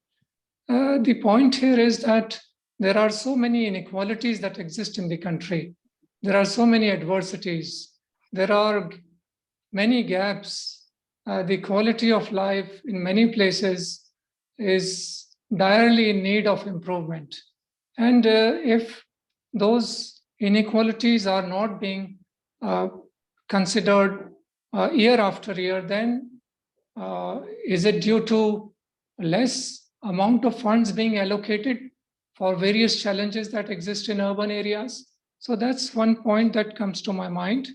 The point here is that there are so many inequalities that exist in the country. There are so many adversities. There are many gaps. The quality of life in many places is direly in need of improvement. And if those inequalities are not being considered year after year, then is it due to less amount of funds being allocated for various challenges that exist in urban areas? So that's one point that comes to my mind.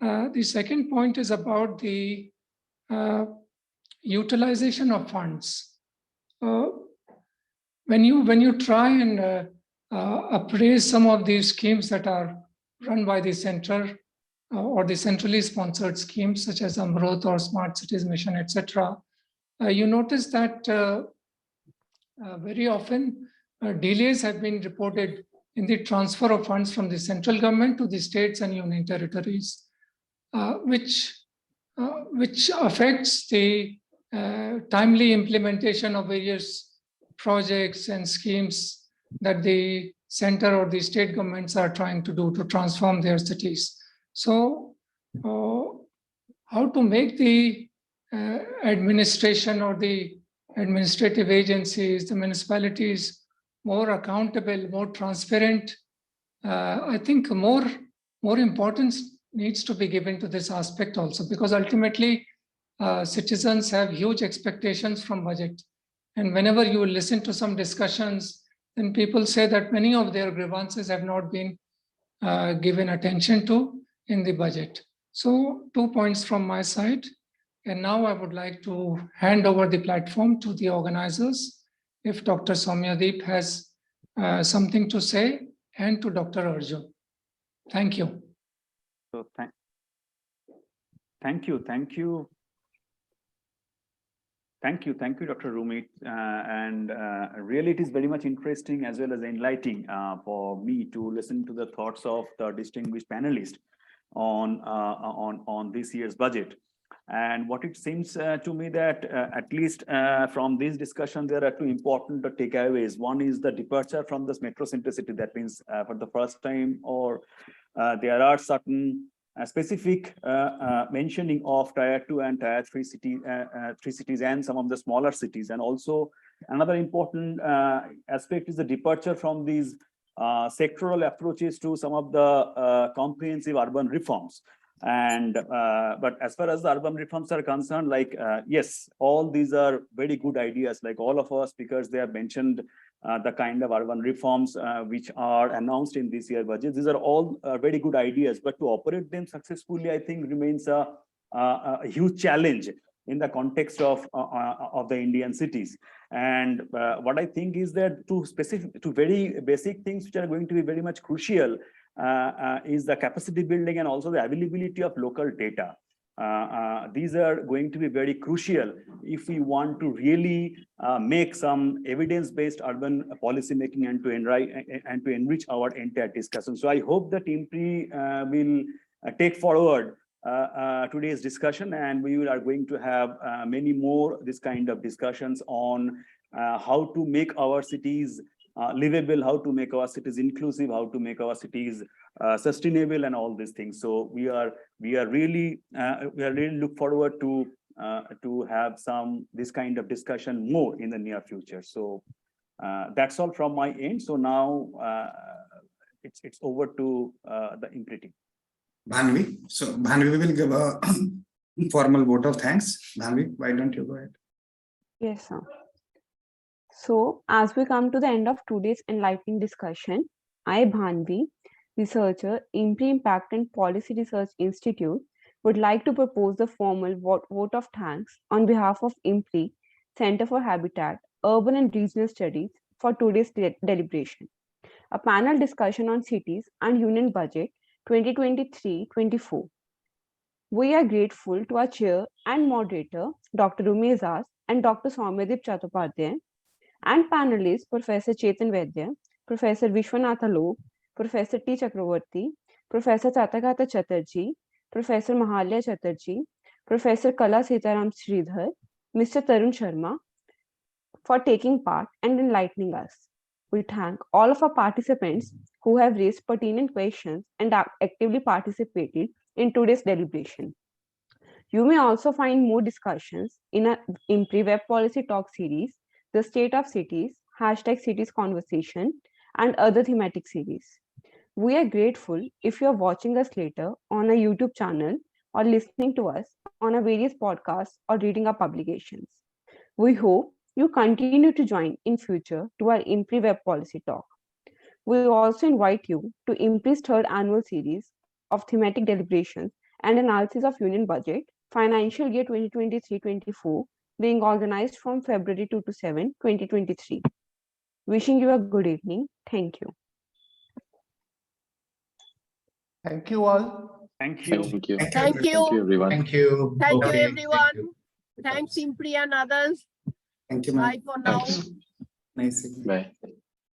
The second point is about the utilization of funds. When you try and appraise some of these schemes that are run by the center or the centrally sponsored schemes such as Amrut or Smart Cities Mission, etc., you notice that very often delays have been reported in the transfer of funds from the central government to the states and union territories, which affects the timely implementation of various projects and schemes that the center or the state governments are trying to do to transform their cities. So how to make the administration or the administrative agencies, the municipalities more accountable, more transparent? I think more importance needs to be given to this aspect also, because ultimately citizens have huge expectations from budget. And whenever you listen to some discussions, then people say that many of their grievances have not been given attention to in the budget. So 2 points from my side. And now I would like to hand over the platform to the organizers, if Dr. Soumyadip has something to say, and to Dr. Arjun. Thank you.
So thank you, Dr. Rumi. And really, it is very much interesting as well as enlightening for me to listen to the thoughts of the distinguished panelists on this year's budget. And what it seems to me that at least from this discussion, there are two important takeaways. One is the departure from this metro centricity. That means for the first time, or there are certain specific mentioning of tier 2 and tier 3 cities and some of the smaller cities. And also another important aspect is the departure from these sectoral approaches to some of the comprehensive urban reforms. And but as far as the urban reforms are concerned, like yes, all these are very good ideas. Like all of our speakers, they have mentioned the kind of urban reforms which are announced in this year's budget. These are all very good ideas, but to operate them successfully, I think remains a huge challenge in the context of the Indian cities. And what I think is that to very basic things which are going to be very much crucial is the capacity building and also the availability of local data. these are going to be very crucial if we want to really make some evidence-based urban policy making and to enrich our entire discussion. So I hope that IMPRI will take forward today's discussion, and we are going to have many more this kind of discussions on how to make our cities livable, how to make our cities inclusive, how to make our cities sustainable, and all these things. So we are really look forward to have this kind of discussion more in the near future. So that's all from my end. So now it's over to the IMPRI team.
Bhanvi. So Bhanvi will give a formal vote of thanks. Bhanvi, why don't you go ahead?
Yes, sir. So as we come to the end of today's enlightening discussion, I, Bhanvi, researcher, IMPRI Impact and Policy Research Institute, would like to propose the formal vote of thanks on behalf of IMPRI, Center for Habitat, Urban and Regional Studies, for today's deliberation. A panel discussion on cities and union budget 2023-24. We are grateful to our chair and moderator, Dr. Rumi Aijaz and Dr. Soumyadip Chattopadhyay, and panelists Professor Chetan Vaidya, Professor Vishwanatha, Professor T. Chakravarti, Professor Tathagata Chatterjee, Professor Mahalya Chatterjee, Professor Kala Sitaram Sridhar, Mr. Tarun Sharma, for taking part and enlightening us. We thank all of our participants who have raised pertinent questions and actively participated in today's deliberation. You may also find more discussions in our IMPRI Web Policy Talk series, The State of Cities, #Cities Conversation, and other thematic series. We are grateful if you are watching us later on our YouTube channel or listening to us on our various podcasts or reading our publications. We hope you continue to join in future to our IMPRI Web Policy Talk. We also invite you to IMPRI's third annual series of thematic deliberations and analysis of union budget, financial year 2023-24, being organized from February 2 to 7, 2023. Wishing you a good evening. Thank you.
Thank you all.
Thank you.
Thank you.
Thank you.
Thank you, everyone.
Thank you.
Thank you,
Okay,
everyone.
thank you.
Thanks, IMPRI and others.
Thank you, ma'am.
Bye for now.
Nice.
Bye.